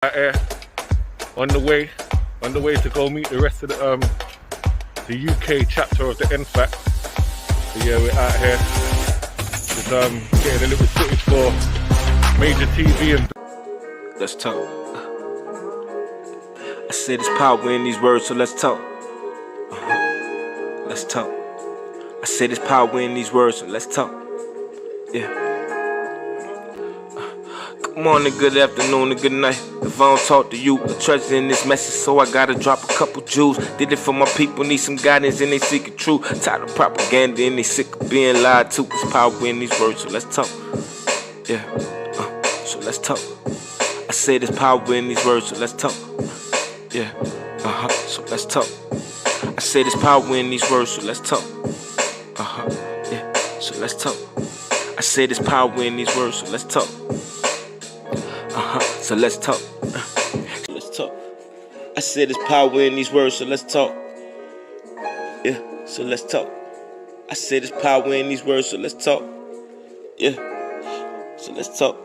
Out here on the way to go meet the rest of the UK chapter of the NFAC. So yeah, we're out here just getting a little footage for MajorTv and let's talk. I said there's power in these words, so let's talk. Let's talk. I said there's power in these words, so let's talk. Yeah. Good morning, good afternoon, and good night. If I don't talk to you, a treasure in this message, so I gotta drop a couple jewels. Did it for my people, need some guidance, and they seek it true. Tired of propaganda, and they sick of being lied to. There's power in these words, so let's talk. Yeah, so let's talk. I said there's power in these words, so let's talk. Yeah, so let's talk. I said there's power in these words, so let's talk. Yeah, so let's talk. I said there's power in these words, so let's talk. So let's talk. So let's talk. I said there's power in these words, so let's talk. Yeah, so let's talk. I said there's power in these words, so let's talk. Yeah, so let's talk.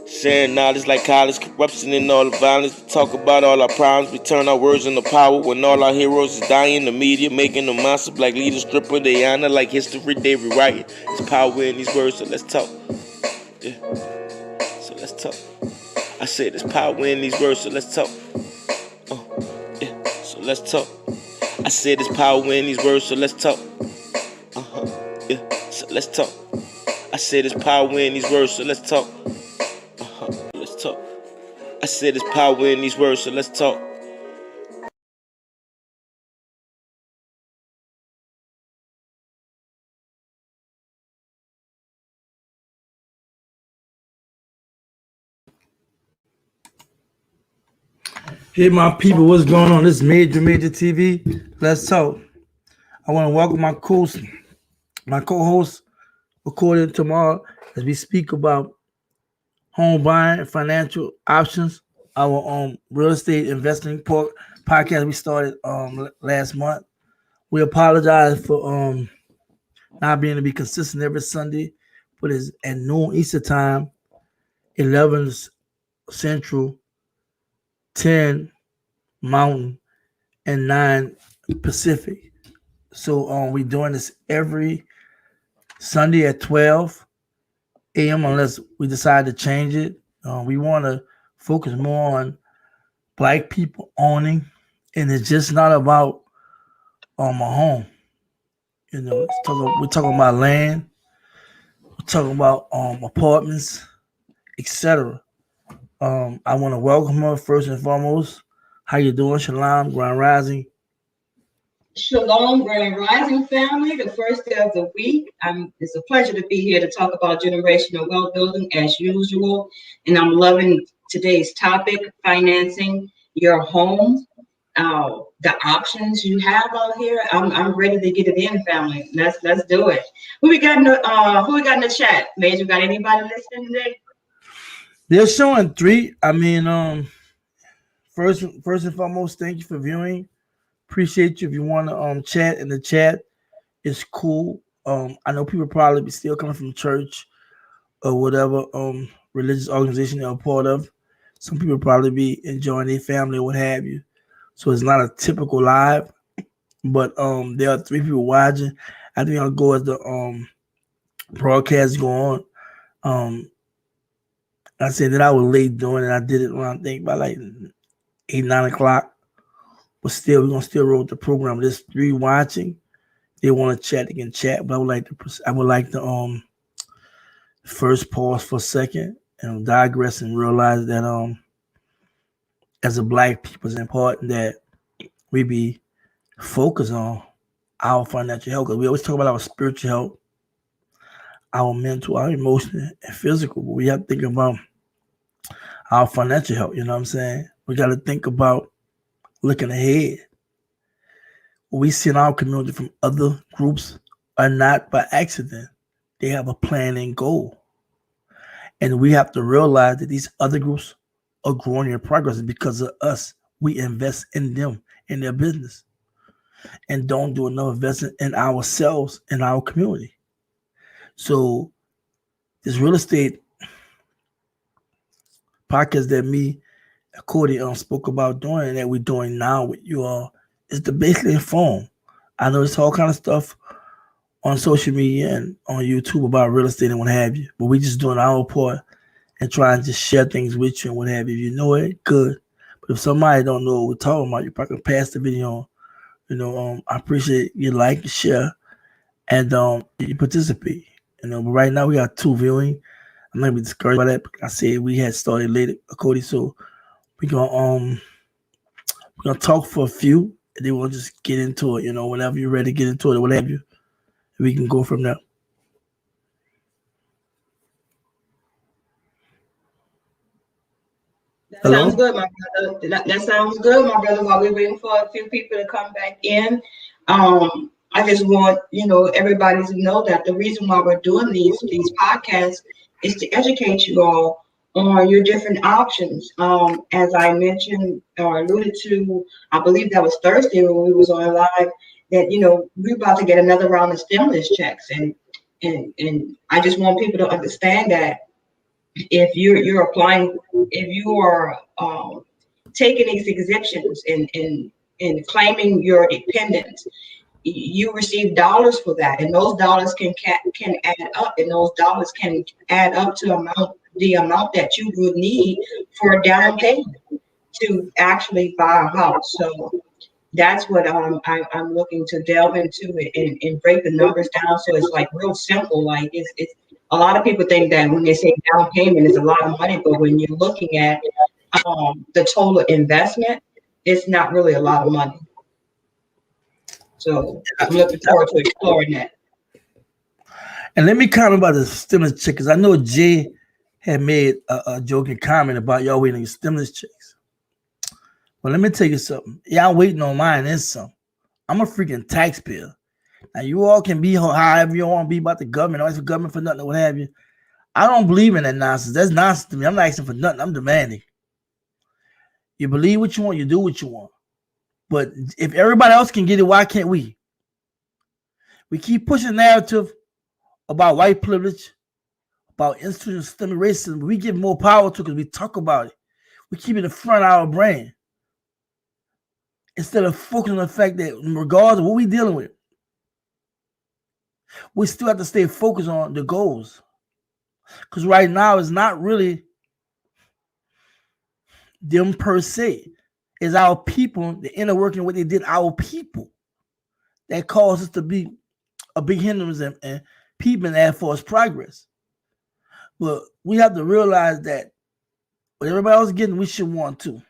Sharing knowledge like college, corruption and all the violence. We talk about all our problems, we turn our words into power. When all our heroes is dying, the media making them monster. Black leaders stripper, they honor like history, they rewrite it. There's power in these words, so let's talk. Yeah, so let's talk. I said there's power in these words, so let's talk. Yeah, so let's talk. I said there's power in these words, so let's talk. Yeah, so let's talk. I said there's power in these words, so let's talk. Let's talk. I said there's power in these words, so let's talk. Hey, my people, what's going on? This is MajorTv. Let's talk. I want to welcome my co-host, recording tomorrow as we speak about home buying and financial options. Our real estate investing podcast we started last month. We apologize for not being able to be consistent every Sunday, but it's at noon Eastern time, 11 Central, 10 Mountain, and 9 Pacific. So we're doing this every Sunday at 12 a.m. unless we decide to change it. We want to focus more on Black people owning, and it's just not about a home. You know, we're talking about land, we're talking about apartments, etc. I want to welcome her first and foremost. How you doing, Shalom, Grand Rising? Shalom, Grand Rising family, the first day of the week. It's a pleasure to be here to talk about generational wealth building as usual. And I'm loving today's topic, financing your home. The options you have out here. I'm ready to get it in, family. Let's do it. Who we got in the chat? Major, got anybody listening today? They're showing 3. I mean, first and foremost, thank you for viewing. Appreciate you. If you want to chat in the chat, it's cool. I know people probably be still coming from church or whatever religious organization they're a part of. Some people probably be enjoying their family or what have you. So it's not a typical live, but there are 3 people watching. I think I'll go as the broadcast go on. I said that I was late doing it. I did it around, I think, by like 8, 9 o'clock. But still, we're gonna still roll the program. There's 3 watching. They want to chat, they can chat. But I would like to first pause for a second and digress and realize that as a Black people, it's important that we be focused on our financial health. Because we always talk about our spiritual health, our mental, our emotional, and physical. But we have to think about our financial health. You know what I'm saying? We got to think about looking ahead. What we see in our community from other groups are not by accident. They have a plan and goal. And we have to realize that these other groups are growing in progress because of us. We invest in them, in their business, and don't do enough investment in ourselves, in our community. So this real estate podcast that me Achoti spoke about doing and that we're doing now with you all is to basically inform. I know there's all kind of stuff on social media and on YouTube about real estate and what have you, but we just doing our part and trying to just share things with you and what have you. If you know it, good. But if somebody don't know what we're talking about, you probably can pass the video on. I appreciate you like, share, and you participate. But right now we got 2 viewing. I'm not gonna be discouraged by that. I said we had started late, Achoti, so we're gonna talk for a few, and then we'll just get into it. Whenever you're ready to get into it or what have you, we can go from there. That sounds good, my brother. That sounds good, my brother. While we're waiting for a few people to come back in, I just want everybody to know that the reason why we're doing these podcasts is to educate you all on your different options. As I mentioned or alluded to, I believe that was Thursday when we was on live. That we're about to get another round of stimulus checks, and I just want people to understand that if you're applying, if you are taking these exemptions and claiming your dependents, you receive dollars for that, and those dollars can add up, and those dollars can add up to the amount that you would need for a down payment to actually buy a house. So that's what I'm looking to delve into it and break the numbers down so it's like real simple. Like it's a lot of people think that when they say down payment is a lot of money, but when you're looking at the total investment, it's not really a lot of money. So I'm looking forward to exploring that. And let me comment about the stimulus check, because I know Jay had made a joking comment about y'all waiting on your stimulus checks. Well, let me tell you something. Y'all waiting on mine and some. I'm a freaking taxpayer. Now, you all can be however you want to be about the government, always for government for nothing or what have you. I don't believe in that nonsense. That's nonsense to me. I'm not asking for nothing. I'm demanding. You believe what you want, you do what you want. But if everybody else can get it, why can't we? We keep pushing the narrative about white privilege, about institutional systemic racism. We give more power to it because we talk about it. We keep it in front of our brain instead of focusing on the fact that regardless of what we're dealing with, we still have to stay focused on the goals. Because right now it's not really them per se. It's our people, the inner working of what they did, our people, that caused us to be a big hindrance and people that for us progress. But we have to realize that what everybody else is getting, we should want to.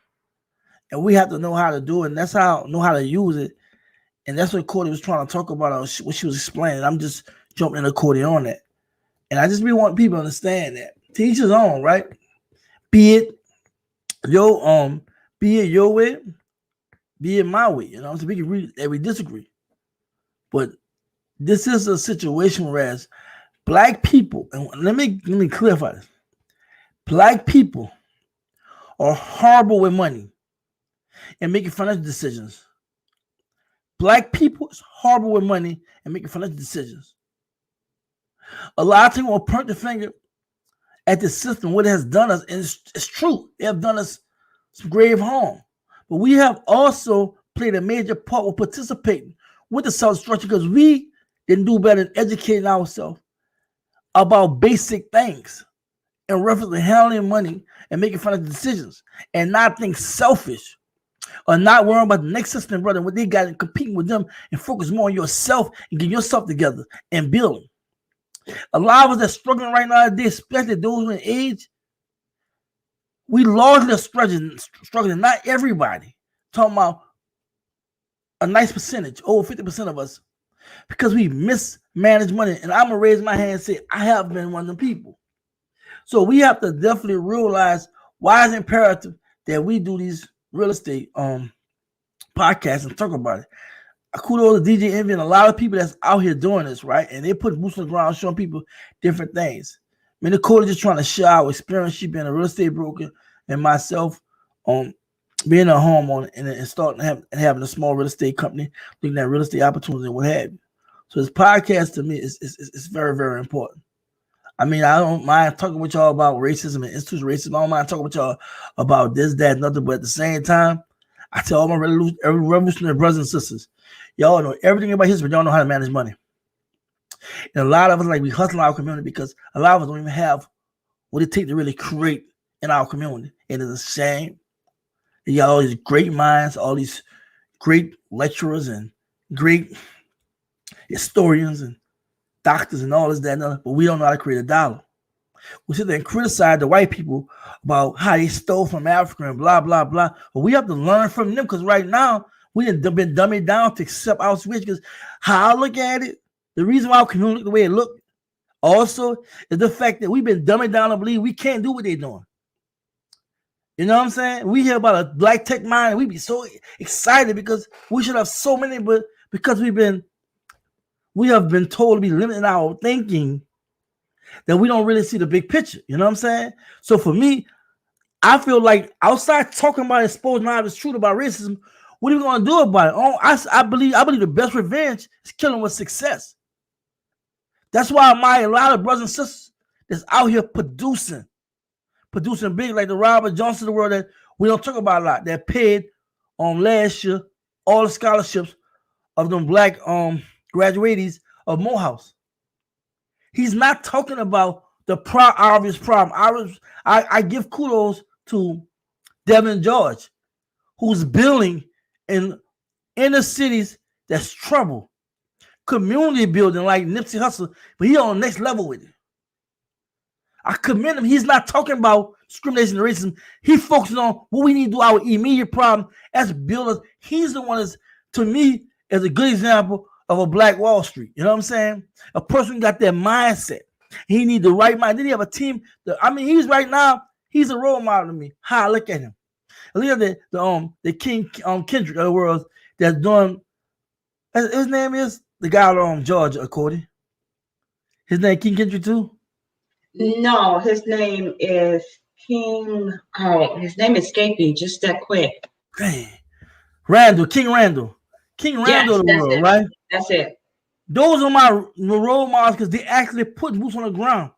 And we have to know how to do it, and that's how know how to use it. And that's what Achoti was trying to talk about, what she was explaining. I'm just jumping in Achoti on that. And I just really want people to understand that. Teach his own, right? Be it your way, be it my way. So we can read that we disagree. But this is a situation whereas black people, and let me clarify this. Black people are horrible with money and making financial decisions. Black people is horrible with money and making financial decisions. A lot of people will point the finger at the system, what it has done us, and it's true. They have done us some grave harm. But we have also played a major part with participating with the South structure because we didn't do better than educating ourselves about basic things in reference to handling money and making financial decisions and not think selfish or not worrying about the next sister and brother and what they got and competing with them and focus more on yourself and get yourself together and build. A lot of us that are struggling right now, especially those in age, we largely are struggling, not everybody. Talking about a nice percentage, over 50% of us, because we mismanage money. And I'm going to raise my hand and say, I have been one of them people. So we have to definitely realize why it's imperative that we do these real estate podcasts and talk about it. Kudos to DJ Envy and a lot of people that's out here doing this, right? And they put boots on the ground showing people different things. I mean, Nicole just trying to share our experience. She being a real estate broker and myself being a homeowner and starting having a small real estate company, looking at real estate opportunities and what have you. So this podcast to me is very, very important. I mean, I don't mind talking with y'all about racism and institutional racism. I don't mind talking with y'all about this, that, nothing. But at the same time, I tell all my revolutionary brothers and sisters, y'all know everything about history, but y'all know how to manage money. And a lot of us, like, we hustle our community because a lot of us don't even have what it takes to really create in our community. And it's a shame. You got all these great minds, all these great lecturers and great historians and doctors and all this, that, and other, but we don't know how to create a dollar. We sit there and criticize the white people about how they stole from Africa and blah, blah, blah. But we have to learn from them because right now we have been dummied down to accept our switch because how I look at it, the reason why our community look the way it look also is the fact that we've been dummied down to believe we can't do what they're doing. You know what I'm saying? We hear about a black tech mind and we be so excited because we should have so many, but because we have been told to be limiting our thinking that we don't really see the big picture. You know what I'm saying? So for me, I feel like outside talking about exposing all this truth about racism, what are we going to do about it? Oh, I believe the best revenge is killing with success. That's why I admire a lot of brothers and sisters that's out here producing big, like the Robert Johnson of the world that we don't talk about a lot. That paid last year all the scholarships of them black graduates of Morehouse. He's not talking about the obvious problem. I give kudos to Devin George, who's building in inner cities that's trouble. Community building like Nipsey Hussle, but he on the next level with it. I commend him. He's not talking about discrimination and racism. He focuses on what we need to do, our immediate problem as builders. He's the one that's, to me, is a good example of a Black Wall Street. You know what I'm saying? A person who got that mindset. He need the right mind. Then he have a team. He's right now, he's a role model to me. How I look at him. I look at the King Kendrick of the world that's doing, his name is the guy on Georgia, Achoti. His name King Kendrick too? No, his name is King. Oh, his name escaped me just that quick. King Randall. King Randall of the world, right? That's it. Those are my role models because they actually put boots on the ground.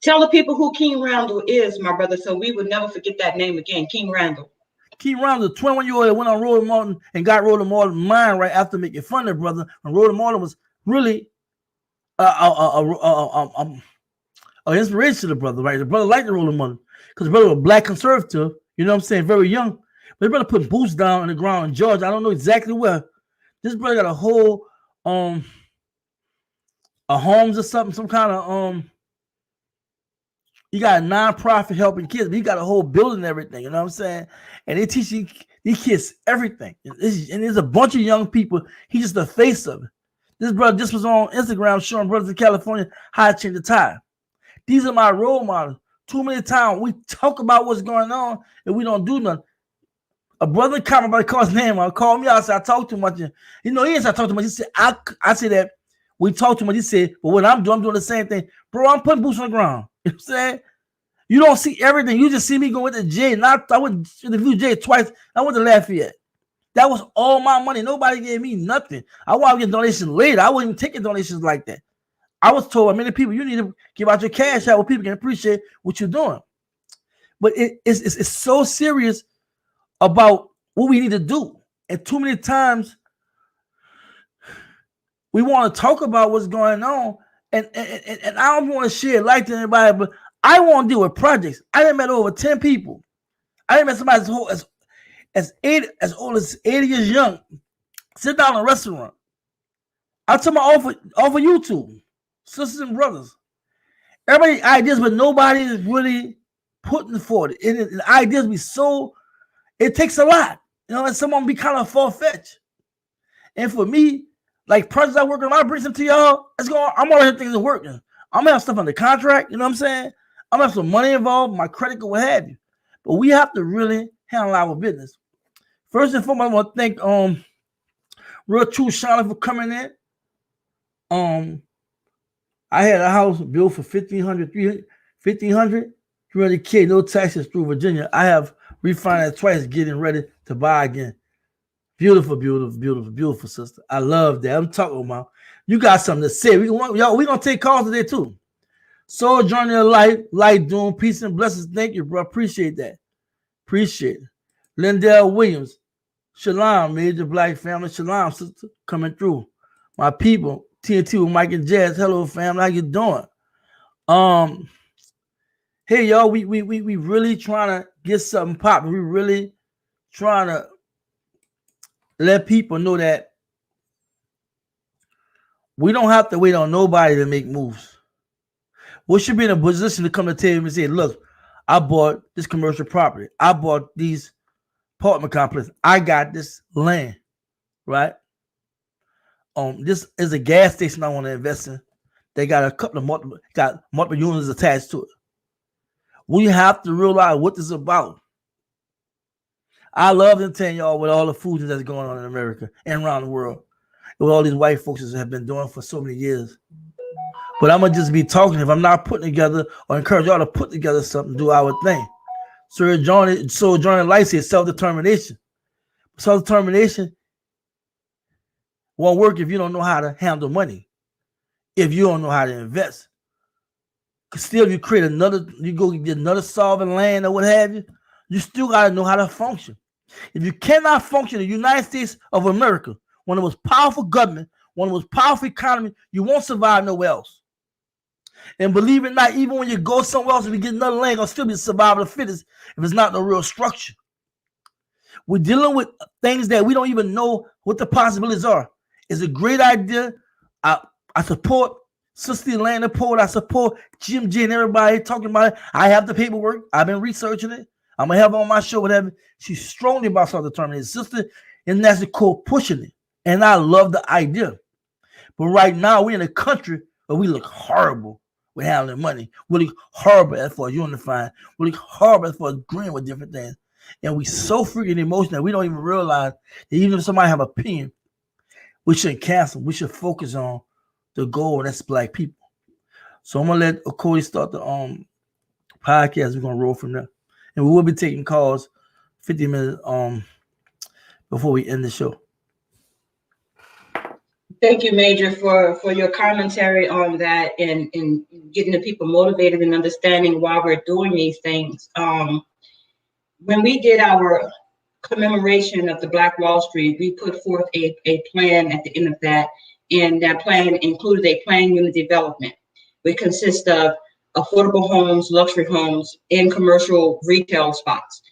Tell the people who King Randall is, my brother, so we would never forget that name again. King Randall. King Randall, the 21-year-old that went on Rolling Martin and got Rolling Martin mind right after making fun of the brother. And Rolling Martin was really an inspiration to the brother, right? The brother liked the Rolling Martin because the brother was a black conservative, you know what I'm saying, very young. But the brother put boots down on the ground in Georgia. I don't know exactly where. This brother got a whole a homes or something, some kind of he got a nonprofit helping kids, but he got a whole building and everything, you know what I'm saying? And they teach these kids everything. And there's a bunch of young people. He's just the face of it. This brother just was on Instagram showing brothers in California how to change the tire. These are my role models. Too many times we talk about what's going on and we don't do nothing. A brother comment about call his name. Call me out. I said, I talk too much. You know, he didn't say I talk too much. He said, I say that we talk too much. He said, but what I'm doing the same thing. Bro, I'm putting boots on the ground. You know what I'm saying? You don't see everything. You just see me going to Jay. I went to the View Jay twice. I went to Lafayette. That was all my money. Nobody gave me nothing. I want to get donations later. I wasn't even taking donations like that. I was told by many people, you need to give out your cash out where people can appreciate what you're doing. But it's so serious about what we need to do. And too many times we want to talk about what's going on. And I don't want to share light to anybody, but I want to deal with projects. I done met over 10 people. I done met somebody as old as 80 years young. Sit down in a restaurant. I tell my offer YouTube. Sisters and brothers. Everybody ideas, but nobody is really putting forward. And the ideas be so, it takes a lot. You know, and someone be kind of far-fetched. And for me, like projects I work on, I bring them to y'all, I'm all here things are working. I'm gonna have stuff under contract, you know what I'm saying? I'm gonna have some money involved, my credit card, what have you. But we have to really handle our business. First and foremost, I want to thank Real True Charlotte for coming in. I had a house built for $1,500, $300K, no taxes through Virginia. I have refinanced twice, getting ready to buy again. Beautiful, beautiful, beautiful, beautiful sister. I love that. I'm talking about. You got something to say. We're gonna take calls today too. Soul journey of life doing peace and blessings. Thank you, bro. Appreciate that. Appreciate it. Lindell Williams, Shalom, major black family. Shalom, sister, coming through. My people, TNT with Mike and Jazz. Hello, family. How you doing? Hey, y'all, we really trying to get something popping. We really trying to let people know that we don't have to wait on nobody to make moves. We should be in a position to come to the table and say, look, I bought this commercial property. I bought these apartment complexes. I got this land, right? This is a gas station I want to invest in. They got a couple of multiple units attached to it. We have to realize what this is about. I love to tell y'all what all the foods that's going on in America and around the world. What all these white folks have been doing for so many years. But I'm going to just be talking if I'm not putting together or encourage y'all to put together something, do our thing. So John Light says self-determination. Self-determination won't work if you don't know how to handle money. If you don't know how to invest. Because still, if you create another, you go get another sovereign land or what have you, you still got to know how to function. If you cannot function in the United States of America, one of the most powerful government, one of the most powerful economy, you won't survive nowhere else. And believe it or not, even when you go somewhere else and you get another land, it'll still be survival of the fittest if it's not no real structure. We're dealing with things that we don't even know what the possibilities are. It's a great idea. I support Sister Atlanta Poet. I support Jim J and everybody talking about it. I have the paperwork. I've been researching it. I'm going to have it on my show, whatever. She's strongly about self-determination. Sister and that's the core pushing it. And I love the idea. But right now, we're in a country where we look horrible with handling money. We look horrible as far as unifying. We look horrible as far as agreeing with different things. And we so freaking emotional that we don't even realize that even if somebody have an opinion, we shouldn't cancel. We should focus on the goal, and that's black people. So I'm going to let Achoti start the podcast. We're going to roll from there. And we will be taking calls 50 minutes before we end the show. Thank you, Major, for your commentary on that and getting the people motivated and understanding why we're doing these things. When we did our commemoration of the Black Wall Street, we put forth a plan at the end of that, and that plan included a planned unit development, which consists of affordable homes, luxury homes, and commercial retail spots,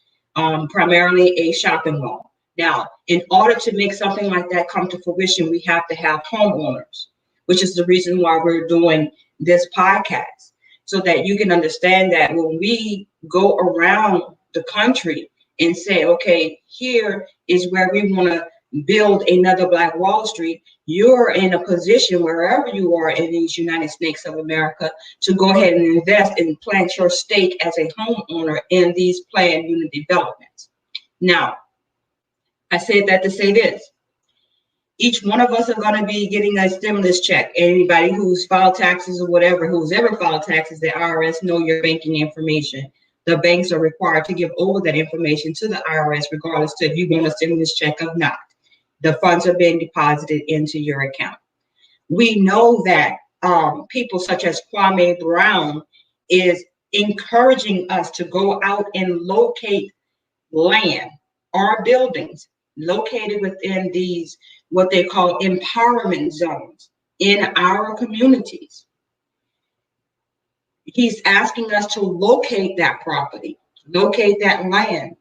primarily a shopping mall. Now, in order to make something like that come to fruition, we have to have homeowners, which is the reason why we're doing this podcast, so that you can understand that when we go around the country and say, okay, here is where we want to build another Black Wall Street, you're in a position wherever you are in these United States of America to go ahead and invest and plant your stake as a homeowner in these planned unit developments. Now, I said that to say this. Each one of us are going to be getting a stimulus check. Anybody who's filed taxes or whatever, who's ever filed taxes, the IRS know your banking information. The banks are required to give over that information to the IRS, regardless to if you want a stimulus check or not. The funds are being deposited into your account. We know that people such as Kwame Brown is encouraging us to go out and locate land or buildings located within these, what they call empowerment zones in our communities. He's asking us to locate that property, locate that land,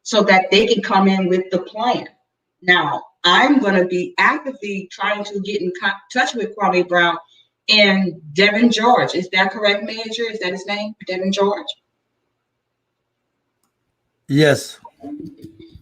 so that they can come in with the plan. Now, I'm going to be actively trying to get in touch with Kwame Brown and Devin George. Is that correct, Major? Is that his name, Devin George? Yes.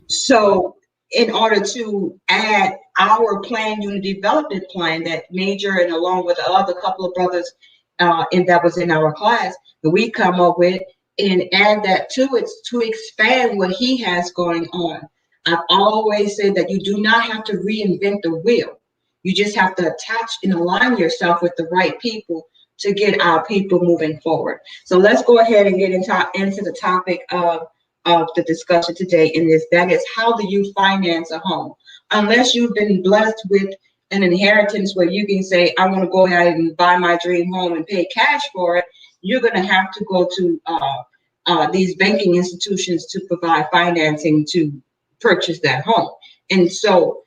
So in order to add our planned unit development plan that Major and along with the other couple of brothers and that was in our class that we come up with, and add that to it to expand what he has going on. I've always said that you do not have to reinvent the wheel. You just have to attach and align yourself with the right people to get our people moving forward. So let's go ahead and get into the topic of the discussion today, and that is, how do you finance a home? Unless you've been blessed with an inheritance where you can say, I want to go ahead and buy my dream home and pay cash for it, you're going to have to go to these banking institutions to provide financing to purchase that home. And so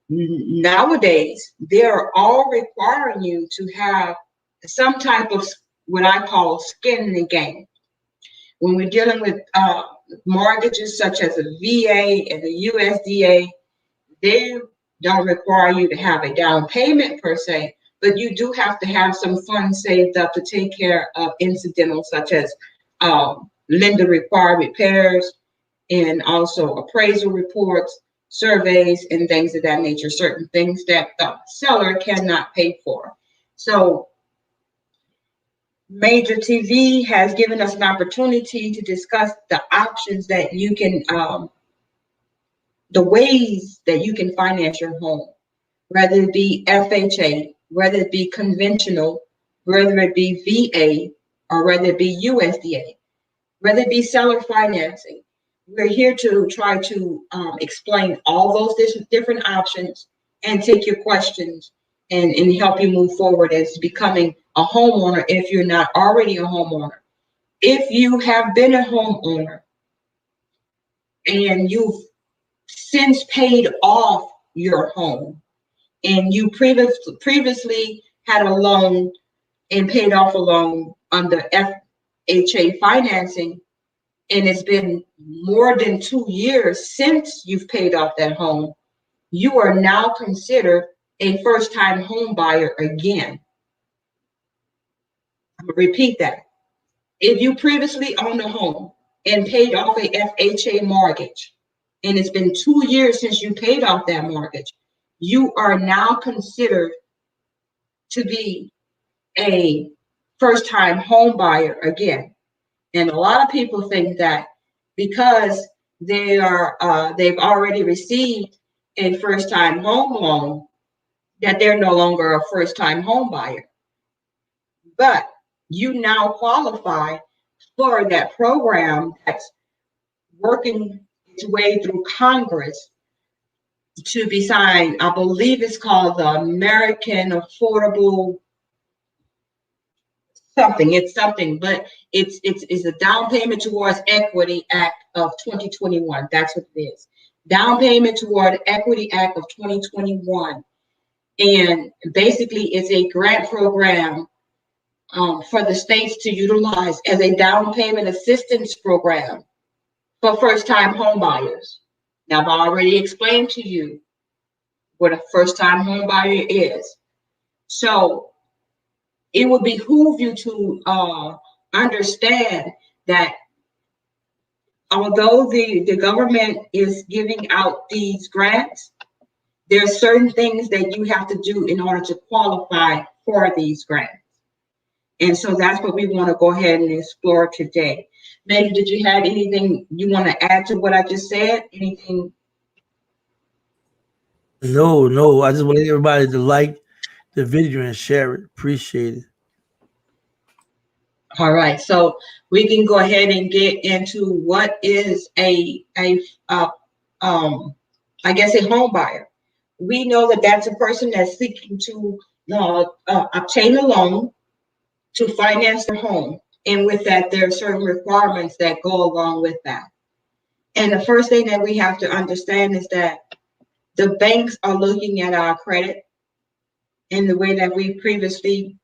nowadays, they're all requiring you to have some type of what I call skin in the game. When we're dealing with mortgages such as a VA and a USDA, they don't require you to have a down payment per se, but you do have to have some funds saved up to take care of incidentals such as lender required repairs and also appraisal reports, surveys, and things of that nature, certain things that the seller cannot pay for. So MajorTv has given us an opportunity to discuss the options that you can, the ways that you can finance your home, whether it be FHA, whether it be conventional, whether it be VA, or whether it be USDA, whether it be seller financing. We're here to try to explain all those different options and take your questions and help you move forward as becoming a homeowner if you're not already a homeowner. If you have been a homeowner and you've since paid off your home and you previously had a loan and paid off a loan under FHA financing, and it's been more than 2 years since you've paid off that home, you are now considered a first-time home buyer again. I'm gonna repeat that. If you previously owned a home and paid off a FHA mortgage, and it's been 2 years since you paid off that mortgage, you are now considered to be a first-time home buyer again. And a lot of people think that because they've already received a first-time home loan, that they're no longer a first-time home buyer. But you now qualify for that program that's working its way through Congress to be signed. I believe it's called the American Affordable something. It's something, but it's a down payment towards Equity Act of 2021. That's what it is. Down payment toward Equity Act of 2021. And basically it's a grant program for the states to utilize as a down payment assistance program for first-time home buyers. Now, I've already explained to you what a first-time home buyer is. So it would behoove you to understand that although the government is giving out these grants, there are certain things that you have to do in order to qualify for these grants. And so that's what we want to go ahead and explore today. Major, did you have anything you want to add to what I just said? Anything? No. I just want everybody to like the video and share it. Appreciate it. All right, so we can go ahead and get into what is I guess a home buyer. We know that that's a person that's seeking to obtain a loan to finance their home. And with that, there are certain requirements that go along with that. And the first thing that we have to understand is that the banks are looking at our credit in the way that we previously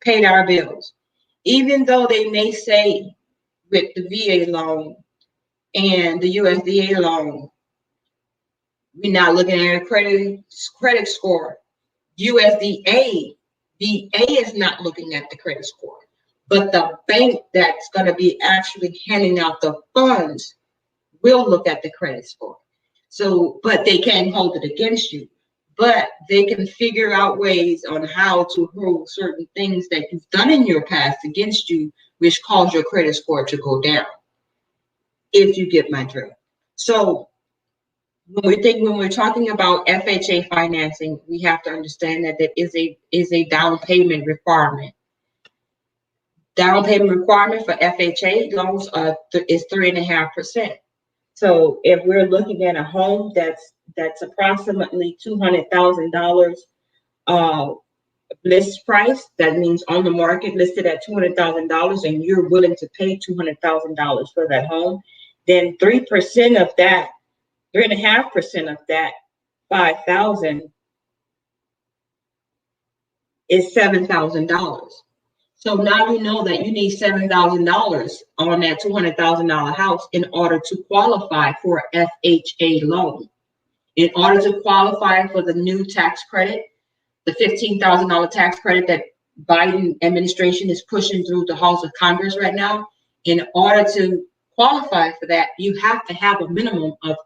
paid our bills. Even though they may say with the VA loan and the USDA loan, we're not looking at a credit score. USDA, VA is not looking at the credit score, but the bank that's going to be actually handing out the funds will look at the credit score. So, but they can't hold it against you, but they can figure out ways on how to hold certain things that you've done in your past against you, which cause your credit score to go down, if you get my drift. So when we're talking about FHA financing, we have to understand that there is a down payment requirement. Down payment requirement for FHA loans is 3.5%. So if we're looking at a home that's approximately $200,000 list price, that means on the market listed at $200,000, and you're willing to pay $200,000 for that home, then 3% of that, 3.5% of that 5,000 is $7,000. So now you know that you need $7,000 on that $200,000 house in order to qualify for an FHA loan. In order to qualify for the new tax credit, the $15,000 tax credit that Biden administration is pushing through the halls of Congress right now, in order to qualify for that, you have to have a minimum of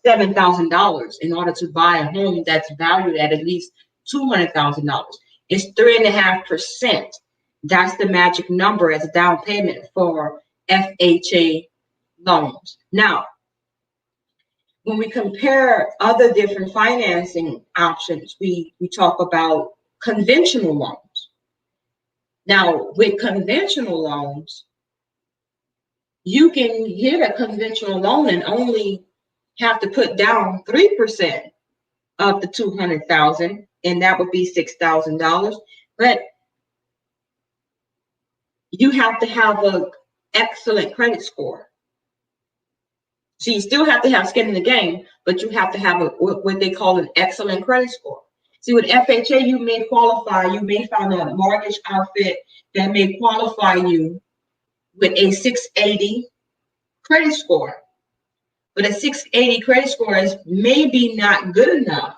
$7,000 in order to buy a home that's valued at least $200,000. It's 3.5%. That's the magic number as a down payment for FHA loans. Now, when we compare other different financing options, we talk about conventional loans. Now, with conventional loans, you can get a conventional loan and only have to put down 3% of the $200,000, and that would be $6,000. But you have to have an excellent credit score. So you still have to have skin in the game, but you have to have what they call an excellent credit score. See, with FHA, you may qualify, you may find a mortgage outfit that may qualify you with a 680 credit score. But a 680 credit score is maybe not good enough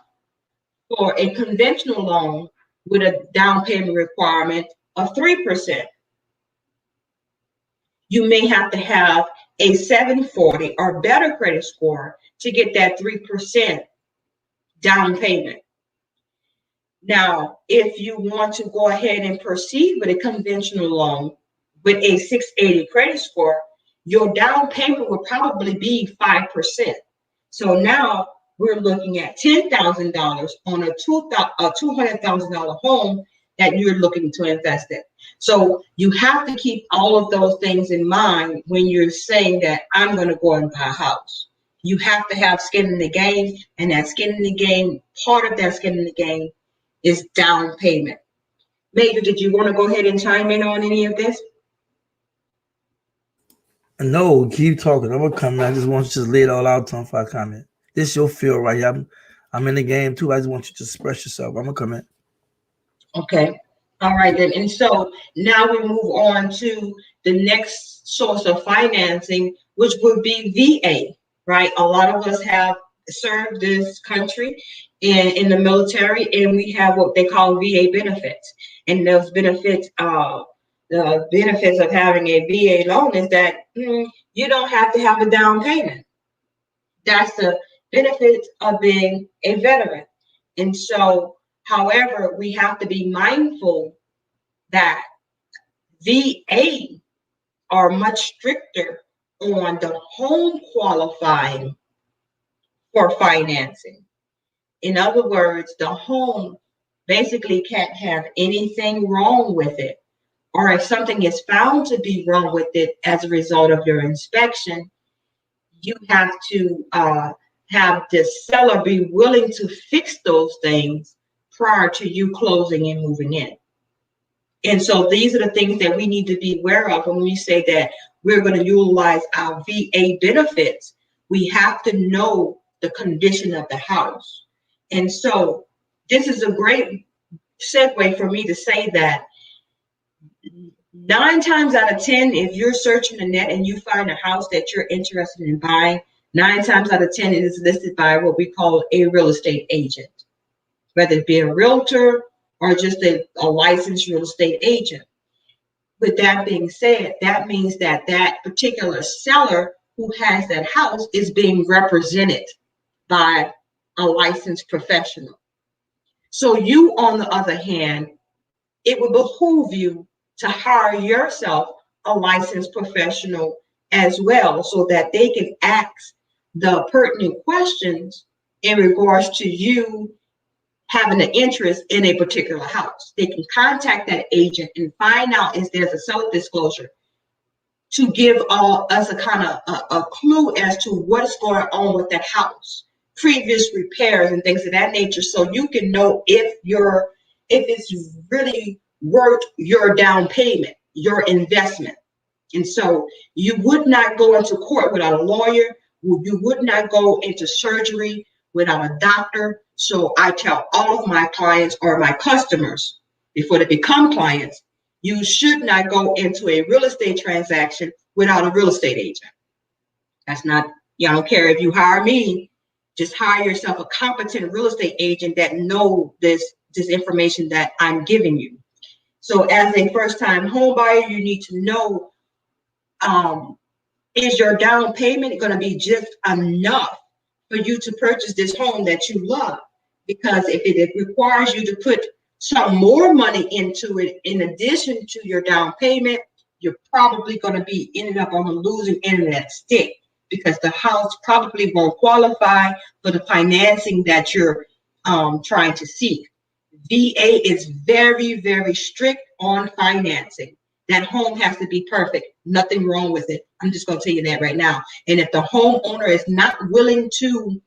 for a conventional loan with a down payment requirement of 3%. You may have to have a 740 or better credit score to get that 3% down payment. Now, if you want to go ahead and proceed with a conventional loan with a 680 credit score, your down payment will probably be 5%. So now we're looking at $10,000 on a $200,000 home that you're looking to invest in. So you have to keep all of those things in mind when you're saying that I'm going to go and buy a house. You have to have skin in the game, and that skin in the game, part of that skin in the game is down payment. Major, did you want to go ahead and chime in on any of this? No, keep talking. I'm gonna comment. I just want you to lay it all out on for a comment. This is your field right here. I'm in the game too. I just want you to express yourself. I'm gonna comment. Okay. All right then. And so now we move on to the next source of financing, which would be VA, right? A lot of us have served this country in the military, and we have what they call VA benefits. And those benefits, the benefits of having a VA loan is that you don't have to have a down payment. That's the benefit of being a veteran. And so, however, we have to be mindful that VA are much stricter on the home qualifying for financing. In other words, the home basically can't have anything wrong with it. Or if something is found to be wrong with it as a result of your inspection, you have to have the seller be willing to fix those things prior to you closing and moving in. And so these are the things that we need to be aware of when we say that we're going to utilize our VA benefits. We have to know the condition of the house. And so this is a great segue for me to say that 9 times out of 10, if you're searching the net and you find a house that you're interested in buying, 9 times out of 10 it is listed by what we call a real estate agent, whether it be a realtor or just a licensed real estate agent. With that being said, that means that that particular seller who has that house is being represented by a licensed professional. So you, on the other hand, it would behoove you to hire yourself a licensed professional as well, so that they can ask the pertinent questions in regards to you having an interest in a particular house. They can contact that agent and find out if there's a self-disclosure to give us a kind of a clue as to what's going on with that house, previous repairs and things of that nature, so you can know if your if it's really worth your down payment, your investment. And so you would not go into court without a lawyer. You would not go into surgery without a doctor. So I tell all of my clients or my customers before they become clients, you should not go into a real estate transaction without a real estate agent. That's not, I don't care if you hire me, just hire yourself a competent real estate agent that know this information that I'm giving you. So as a first-time home buyer, you need to know, is your down payment going to be just enough for you to purchase this home that you love? Because if it requires you to put some more money into it in addition to your down payment, you're probably going to be ending up on the losing end of that stick, because the house probably won't qualify for the financing that you're trying to seek. VA is very, very strict on financing. That home has to be perfect. Nothing wrong with it. I'm just going to tell you that right now. And if the homeowner is not willing to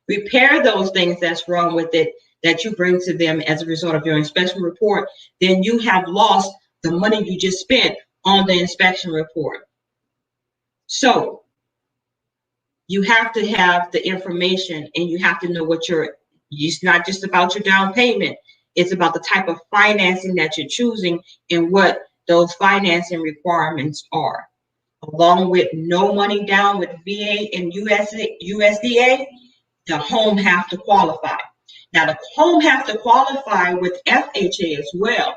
repair those things that's wrong with it that you bring to them as a result of your inspection report, then you have lost the money you just spent on the inspection report. So you have to have the information, and you have to know what it's not just about your down payment. It's about the type of financing that you're choosing and what those financing requirements are. Along with no money down with VA and USDA, the home have to qualify. Now, the home have to qualify with FHA as well,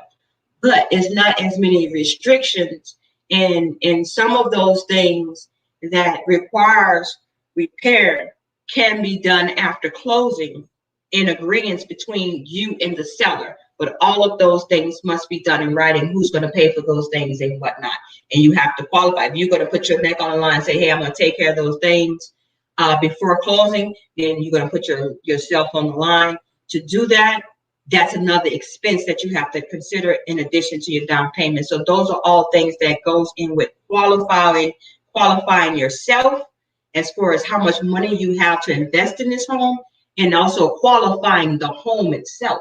but it's not as many restrictions, and some of those things that requires repair can be done after closing in agreement between you and the seller. But all of those things must be done in writing, who's going to pay for those things and whatnot. And you have to qualify. If you're going to put your neck on the line and say, hey, I'm going to take care of those things before closing, then you're going to put yourself on the line. To do that, that's another expense that you have to consider in addition to your down payment. So those are all things that goes in with qualifying yourself as far as how much money you have to invest in this home, and also qualifying the home itself.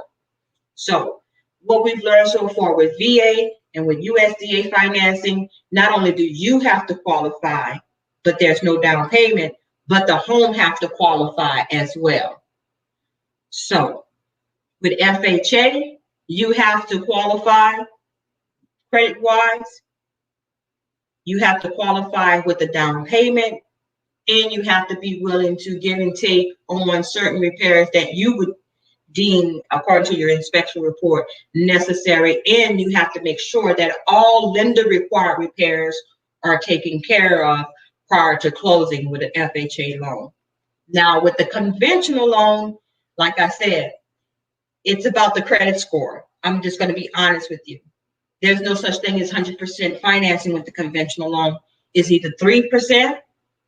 So what we've learned so far with VA and with USDA financing, not only do you have to qualify, but there's no down payment, but the home have to qualify as well. So with FHA, you have to qualify credit-wise. You have to qualify with the down payment, and you have to be willing to give and take on certain repairs that you would deem, according to your inspection report, necessary. And you have to make sure that all lender required repairs are taken care of prior to closing with an FHA loan. Now, with the conventional loan, like I said, it's about the credit score. I'm just going to be honest with you. There's no such thing as 100% financing with the conventional loan. It's either 3%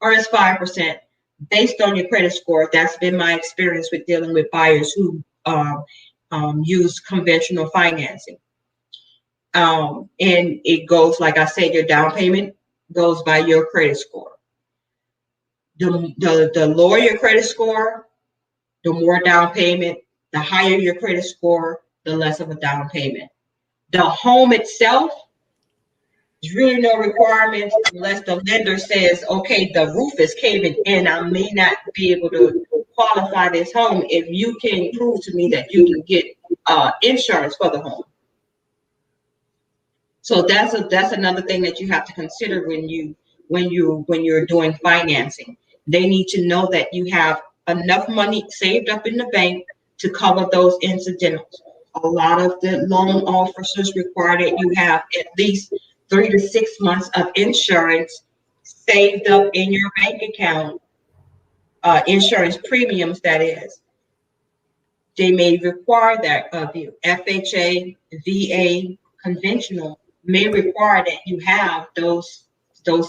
or it's 5% based on your credit score. That's been my experience with dealing with buyers who use conventional financing. And it goes, like I said, your down payment goes by your credit score. The lower your credit score, the more down payment. The higher your credit score, the less of a down payment. The home itself, there's really no requirements unless the lender says, okay, the roof is caving in. I may not be able to qualify this home if you can prove to me that you can get insurance for the home. So that's another thing that you have to consider when you're doing financing. They need to know that you have enough money saved up in the bank to cover those incidentals. A lot of the loan officers require that you have at least 3 to 6 months of insurance saved up in your bank account, insurance premiums, that is. They may require that of you. FHA, VA, conventional may require that you have those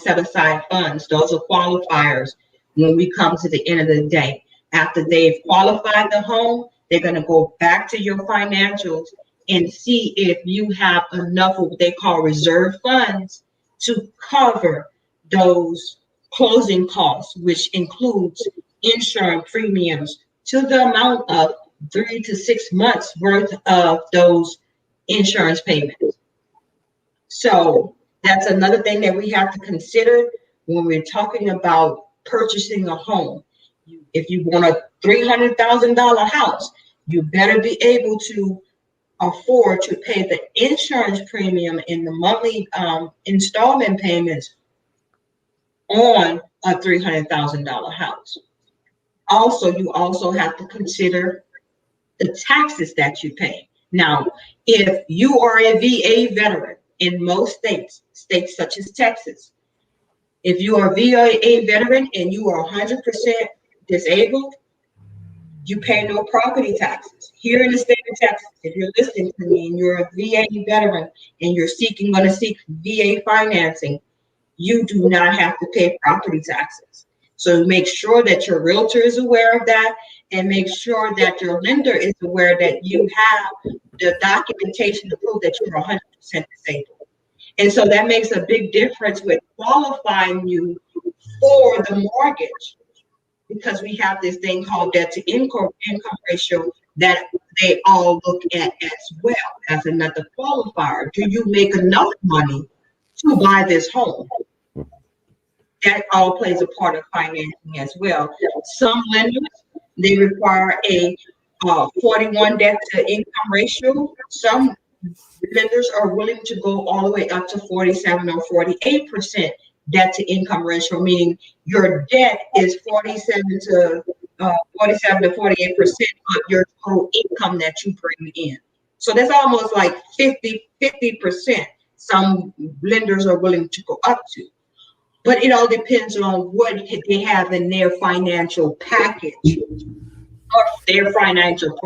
set aside funds. Those are qualifiers when we come to the end of the day. After they've qualified the home, they're going to go back to your financials and see if you have enough of what they call reserve funds to cover those closing costs, which includes insurance premiums to the amount of 3 to 6 months worth of those insurance payments. So that's another thing that we have to consider when we're talking about purchasing a home. If you want a $300,000 house, you better be able to afford to pay the insurance premium and the monthly installment payments on a $300,000 house. Also, you also have to consider the taxes that you pay. Now, if you are a VA veteran in most states such as Texas, if you are a VA veteran and you are 100% disabled, you pay no property taxes. Here in the state of Texas, if you're listening to me and you're a VA veteran and you're going to seek VA financing, you do not have to pay property taxes. So make sure that your realtor is aware of that, and make sure that your lender is aware that you have the documentation to prove that you're 100% disabled. And so that makes a big difference with qualifying you for the mortgage, because we have this thing called debt to income ratio that they all look at as well as another qualifier. Do you make enough money to buy this home? That all plays a part of financing as well. Some lenders, they require a 41 debt to income ratio. Some lenders are willing to go all the way up to 47 or 48% debt to income ratio, meaning your debt is 47 to 48% of your total income that you bring in. So that's almost like 50%. Some lenders are willing to go up to. But it all depends on what they have in their financial package or their financial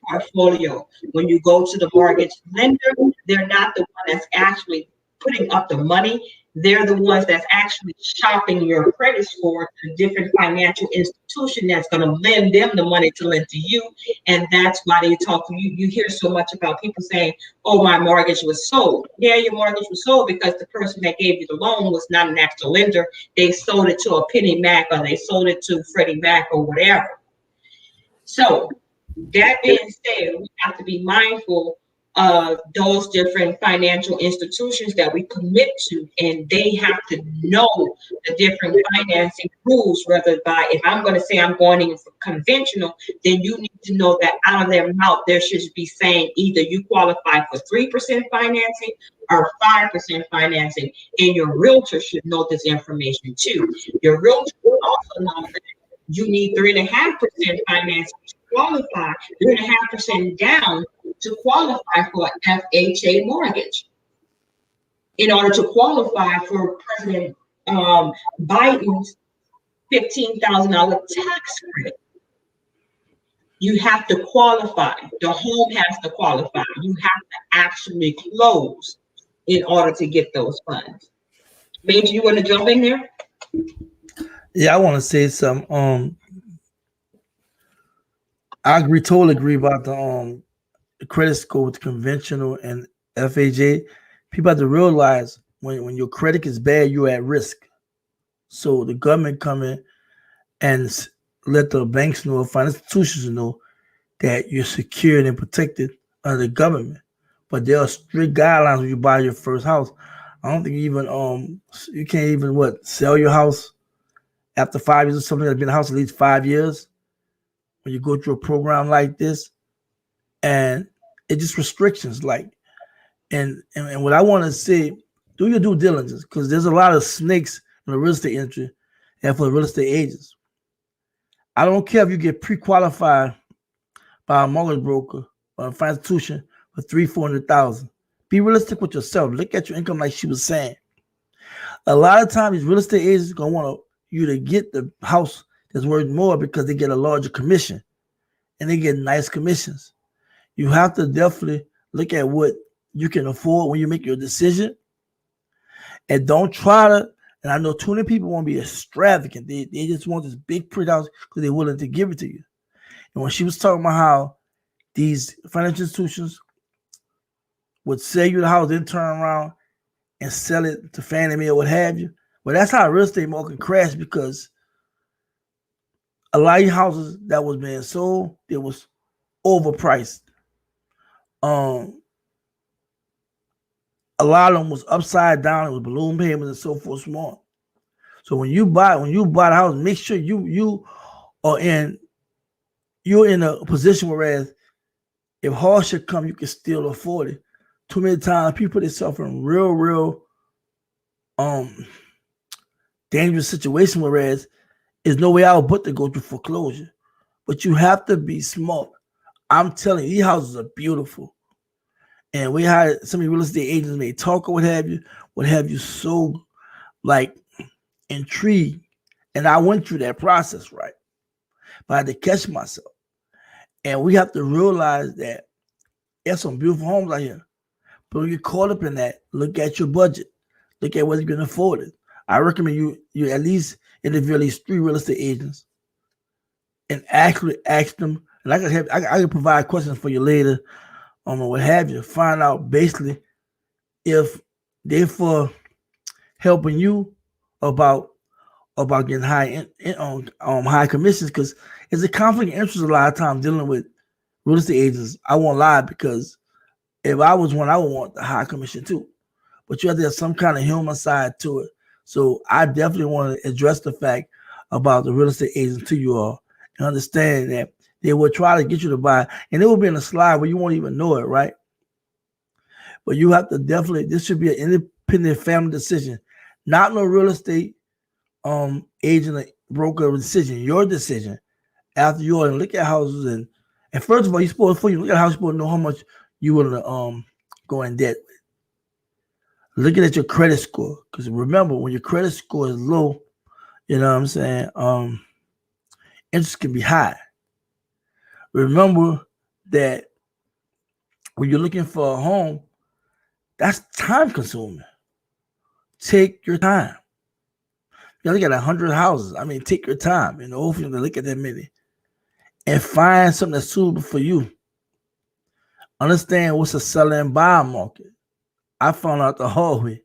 portfolio. When you go to the mortgage lender, they're not the one that's actually putting up the money. They're the ones that's actually shopping your credit score to different financial institution that's going to lend them the money to lend to you. And that's why they talk to you. You hear so much about people saying, oh, my mortgage was sold. Yeah, your mortgage was sold because the person that gave you the loan was not an actual lender. They sold it to a Penny Mac, or they sold it to Freddie Mac, or whatever. So that being said, we have to be mindful of those different financial institutions that we commit to, and they have to know the different financing rules. Whether by, if I'm going to say I'm going in for conventional, then you need to know that out of their mouth there should be saying either you qualify for 3% financing or 5% financing, and your realtor should know this information too. Your realtor will also know that you need 3.5% financing to qualify, 3.5% down to qualify for an FHA mortgage. In order to qualify for President Biden's $15,000 tax credit, you have to qualify. The home has to qualify. You have to actually close in order to get those funds. Major, you want to jump in there? Yeah, I want to say some. I totally agree about the credit score with conventional and FHA. People have to realize when your credit is bad, you're at risk. So the government come in and let the banks know, financial institutions know that you're secured and protected under the government. But there are strict guidelines when you buy your first house. I don't think even you can't even sell your house after 5 years or something. That's been in the house at least 5 years. When you go through a program like this, and it just restrictions and what I want to say, do your due diligence, because there's a lot of snakes in the real estate industry and for the real estate agents. I don't care if you get pre-qualified by a mortgage broker or a financial institution for $300,000-$400,000. Be realistic with yourself. Look at your income, like she was saying. A lot of times, these real estate agents are gonna want you to get the house that's worth more because they get a larger commission and they get nice commissions. You have to definitely look at what you can afford when you make your decision, and don't try to. And I know too many people want to be extravagant. They just want this big pretty house because they're willing to give it to you. And when she was talking about how these financial institutions would sell you the house, then turn around and sell it to Fannie Mae or what have you, well, that's how real estate market crashed, because a lot of houses that was being sold, there was overpriced. A lot of them was upside down. It was balloon payments and so forth, small. So when you buy the house, make sure you're in a position whereas if hardship come, you can still afford it. Too many times people put themselves in real dangerous situation, whereas there's no way out but to go through foreclosure. But you have to be smart. I'm telling you, these houses are beautiful. And we had some of the real estate agents may talk or what have you so like intrigued. And I went through that process, right? But I had to catch myself. And we have to realize that there's some beautiful homes out here. But when you get caught up in that, look at your budget. Look at whether you can afford it. I recommend you at least interview at least 3 real estate agents and actually ask them. And I can provide questions for you later or what have you. Find out basically if they're for helping you about getting high commissions, because it's a conflict of interest a lot of times dealing with real estate agents. I won't lie, because if I was one, I would want the high commission too. But you have to have some kind of human side to it. So I definitely want to address the fact about the real estate agents to you all and understand that they will try to get you to buy, and it will be in a slide where you won't even know it, right? But you have to definitely, this should be an independent family decision, not no real estate agent or broker decision. Your decision after you already look at houses and first of all, before you look at a house, you're supposed to know how much you want to go in debt with. Looking at your credit score, because remember, when your credit score is low, you know what I'm saying, interest can be high. Remember that when you're looking for a home, that's time consuming. Take your time. You look at 100 houses. I mean, take your time. Hopefully you look at that many and find something that's suitable for you. Understand what's a sell and buy market. I found out the hard way.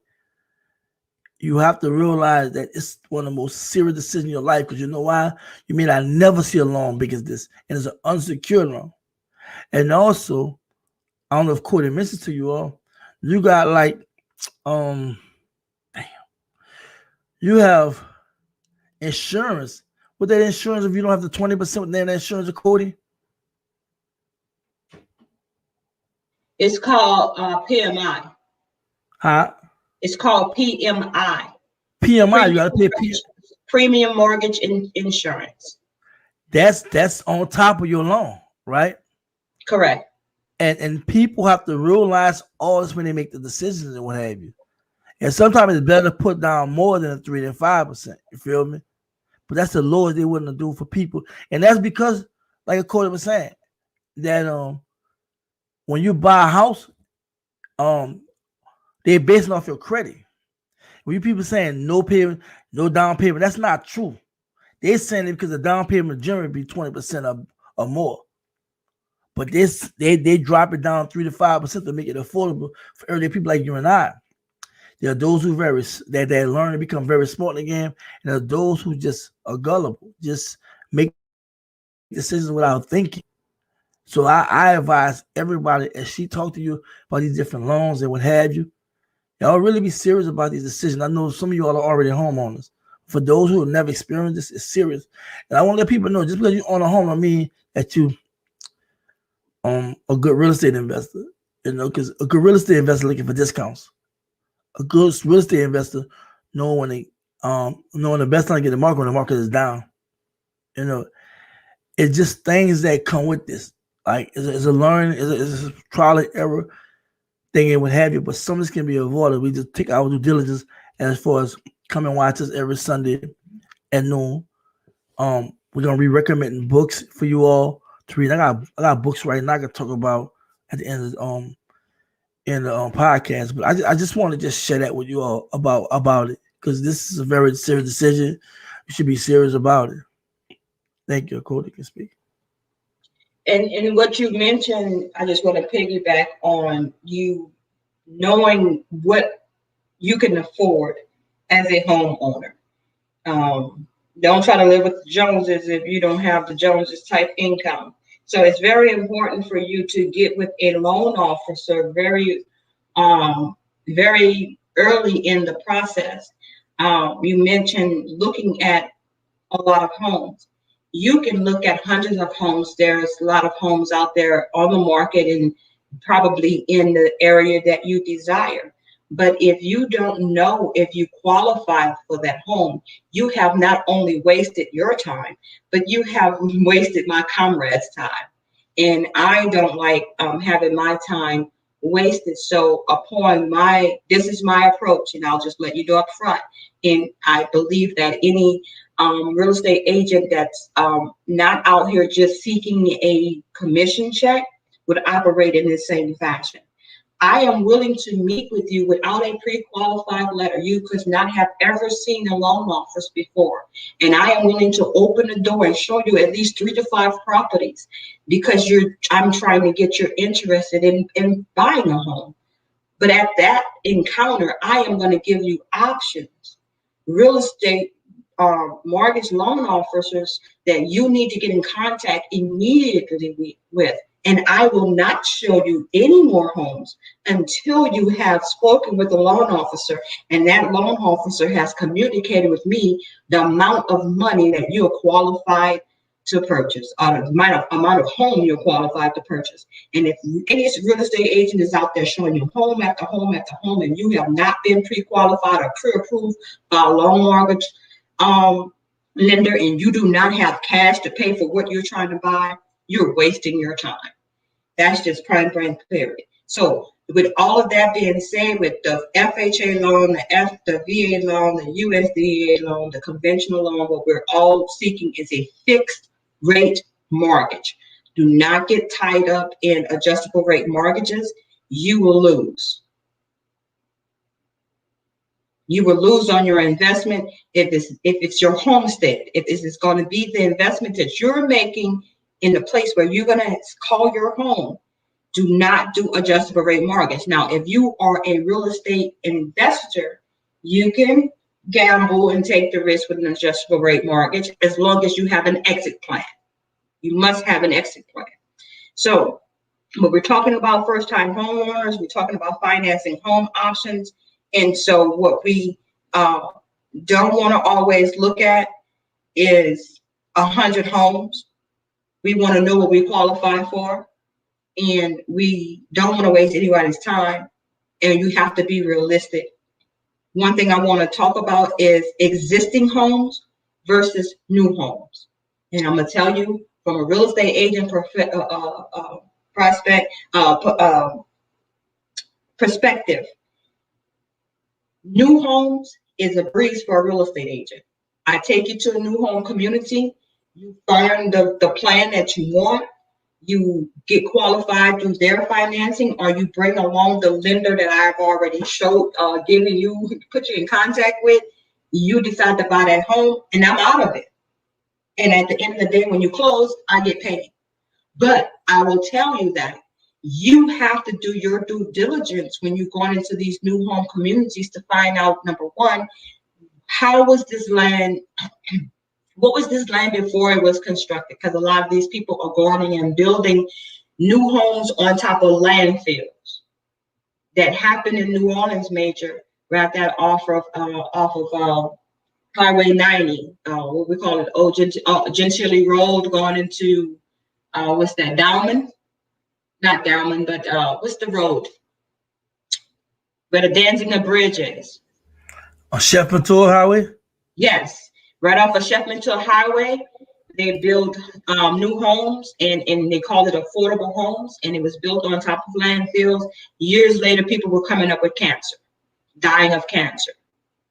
You have to realize that it's one of the most serious decisions in your life, because you know why? You may not never see a loan big as this, and it's an unsecured loan. And also, I don't know if Cody mentioned to you all, you got like, you have insurance. With that insurance, if you don't have the 20% with that insurance, Cody? It's called PMI. Huh? It's called PMI. PMI, you got to pay premium mortgage insurance. That's on top of your loan, right? Correct. And people have to realize all this when they make the decisions and what have you. And sometimes it's better to put down more than 3 than 5%. You feel me? But that's the lowest they wouldn't do for people. And that's because, like Cody was saying, that when you buy a house, they're basing off your credit. When you people saying no payment, no down payment, that's not true. They're saying it because the down payment generally be 20% or more. But they drop it down 3 to 5% to make it affordable for everyday people like you and I. There are those who they learn to become very smart in the game, and there are those who just are gullible, just make decisions without thinking. So I advise everybody, as she talked to you about these different loans and what have you, y'all really be serious about these decisions. I know some of you all are already homeowners. For those who have never experienced this, it's serious. And I want to let people know, just because you own a home, I mean that you a good real estate investor. Because a good real estate investor looking for discounts. A good real estate investor knowing the best time to get the market when the market is down. It's just things that come with this. Like it's a learning, it's a trial and error thing and what have you. But some of this can be avoided. We just take our due diligence as far as come and watch us every Sunday at noon. We're gonna be recommending books for you all to read. I got books right now I can talk about at the end of in the podcast, but I just want to just share that with you all about it, because this is a very serious decision. You should be serious about it. Thank you. Cody can speak. And what you mentioned, I just want to piggyback on you knowing what you can afford as a homeowner. Don't try to live with the Joneses if you don't have the Joneses type income. So it's very important for you to get with a loan officer very early in the process. You mentioned looking at a lot of homes. You can look at hundreds of homes. There's a lot of homes out there on the market and probably in the area that you desire. But if you don't know if you qualify for that home, you have not only wasted your time, but you have wasted my comrade's time. And I don't like having my time wasted. So this is my approach, and I'll just let you know up front. And I believe that any real estate agent that's not out here just seeking a commission check would operate in the same fashion. I am willing to meet with you without a pre-qualified letter. You could not have ever seen a loan office before. And I am willing to open the door and show you at least 3 to 5 properties because I'm trying to get you interested in buying a home. But at that encounter, I am going to give you options. Real estate mortgage loan officers that you need to get in contact immediately with. And I will not show you any more homes until you have spoken with the loan officer and that loan officer has communicated with me the amount of money that you are qualified to purchase, or the amount of home you're qualified to purchase. And if any real estate agent is out there showing you home after home after home and you have not been pre-qualified or pre-approved by a loan mortgage lender and you do not have cash to pay for what you're trying to buy, you're wasting your time. That's just prime brand clarity. So with all of that being said, with the FHA loan, the VA loan, the USDA loan, the conventional loan, what we're all seeking is a fixed rate mortgage. Do not get tied up in adjustable rate mortgages. You will lose. You will lose on your investment if it's your homestead, if this is going to be the investment that you're making in the place where you're going to call your home. Do not do adjustable rate mortgage. Now, if you are a real estate investor, you can gamble and take the risk with an adjustable rate mortgage as long as you have an exit plan. You must have an exit plan. So when we're talking about first-time homeowners, we're talking about financing home options. And so what we don't want to always look at is 100 homes. We want to know what we qualify for, and we don't want to waste anybody's time, and you have to be realistic. One thing I want to talk about is existing homes versus new homes. And I'm going to tell you from a real estate agent perspective, new homes is a breeze for a real estate agent. I take you to a new home community. You find the plan that you want. You get qualified through their financing, or you bring along the lender that I've already put you in contact with. You decide to buy that home, and I'm out of it. And at the end of the day, when you close, I get paid. But I will tell you that you have to do your due diligence when you're going into these new home communities to find out, number one, how was this land? What was this land before it was constructed? Because a lot of these people are going and building new homes on top of landfills that happened in New Orleans, Major, right that off of Highway 90, what we call it, Gentilly Road, going into what's that? Dowman? Not Dowman, but what's the road where the Danziger Bridge is? Chef Tour Highway? Yes. Right off of Shefflintour Highway, they build new homes, and they call it affordable homes, and it was built on top of landfills. Years later, people were coming up with cancer, dying of cancer.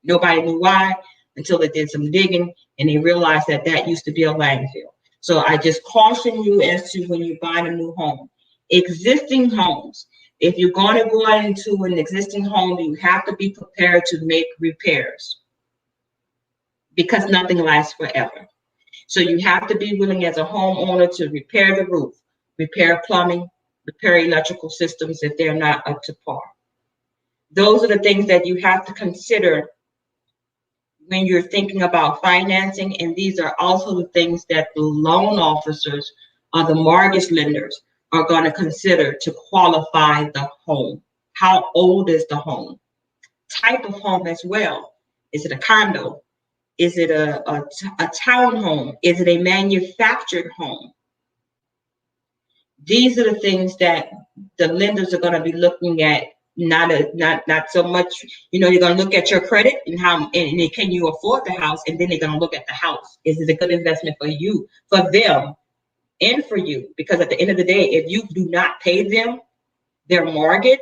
Nobody knew why until they did some digging, and they realized that used to be a landfill. So I just caution you as to when you're buying a new home. Existing homes, if you're going to go into an existing home, you have to be prepared to make repairs, because nothing lasts forever. So you have to be willing as a homeowner to repair the roof, repair plumbing, repair electrical systems if they're not up to par. Those are the things that you have to consider when you're thinking about financing, and these are also the things that the loan officers the mortgage lenders are going to consider to qualify the home. How old is the home? Type of home as well. Is it a condo? Is it a townhome? Is it a manufactured home? These are the things that the lenders are going to be looking at. Not so much, you're going to look at your credit and and can you afford the house, and then they're going to look at the house. Is it a good investment for you, for them, and for you? Because at the end of the day, if you do not pay them their mortgage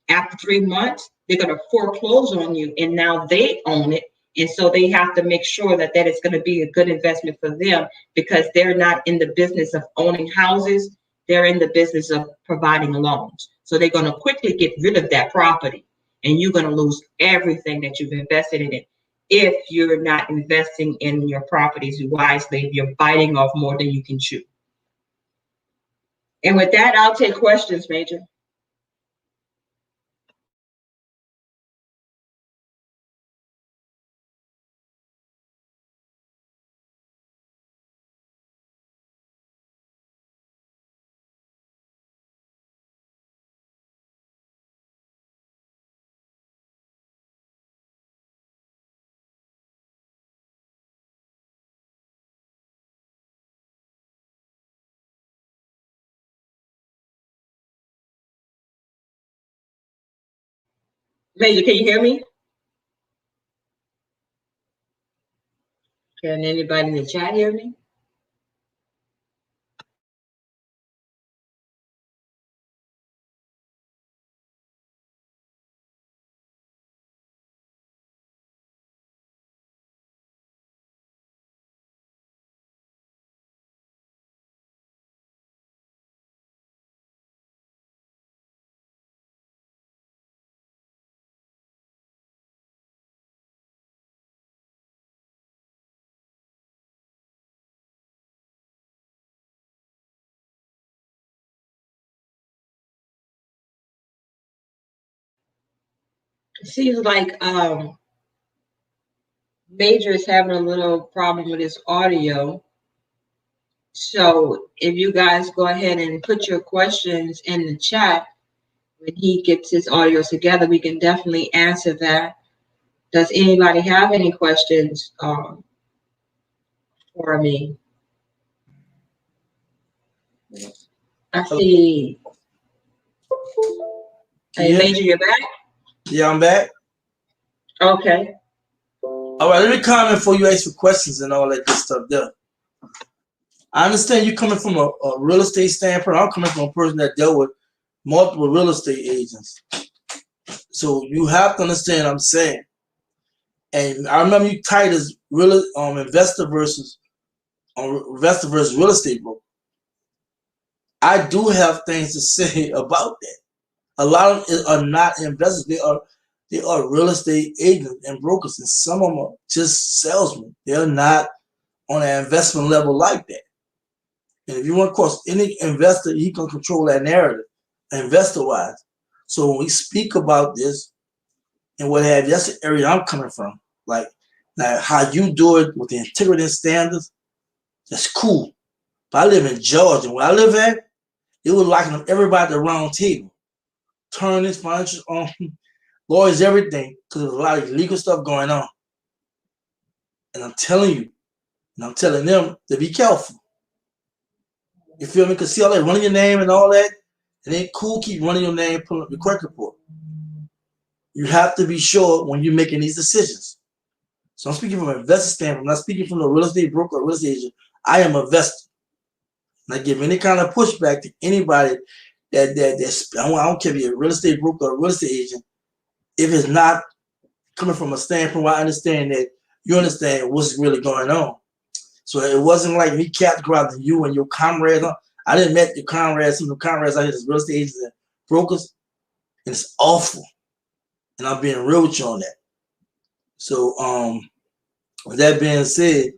after 3 months, they're going to foreclose on you, and now they own it. And so they have to make sure that it's going to be a good investment for them, because they're not in the business of owning houses. They're in the business of providing loans. So they're going to quickly get rid of that property, and you're going to lose everything that you've invested in it. If you're not investing in your properties wisely, you're biting off more than you can chew. And with that, I'll take questions, Major. Major, can you hear me? Can anybody in the chat hear me? It seems like Major is having a little problem with his audio. So if you guys go ahead and put your questions in the chat, when he gets his audio together, we can definitely answer that. Does anybody have any questions for me? I see. Hey, Major, you're back? Yeah, I'm back. Okay. All right, let me comment before you ask for questions and all that good stuff there. I understand you coming from a real estate standpoint. I'm coming from a person that dealt with multiple real estate agents. So you have to understand what I'm saying. And I remember you titled as investor versus real estate broker. I do have things to say about that. A lot of them are not investors. They are real estate agents and brokers, and some of them are just salesmen. They're not on an investment level like that. And if you run across any investor, he can control that narrative, investor-wise. So when we speak about this and what have you, that's the area I'm coming from. Like, now how you do it with the integrity and standards, that's cool. But I live in Georgia. Where I live at, it was locking up everybody at the round table. Attorneys, financial lawyers, everything, because there's a lot of illegal stuff going on. And I'm telling you, and I'm telling them to be careful. You feel me? Because see all that running your name and all that, it ain't cool. Keep running your name, pulling up your credit report. You have to be sure when you're making these decisions. So I'm speaking from an investor standpoint. I'm not speaking from a real estate broker or real estate agent. I am a investor. And I give any kind of pushback to anybody that's I don't care if you're a real estate broker or a real estate agent. If it's not coming from a standpoint where I understand that you understand what's really going on. So it wasn't like me categorizing you and your comrades. I didn't met your comrades, some of the comrades out here as real estate agents and brokers. And it's awful. And I'm being real with you on that. So with that being said,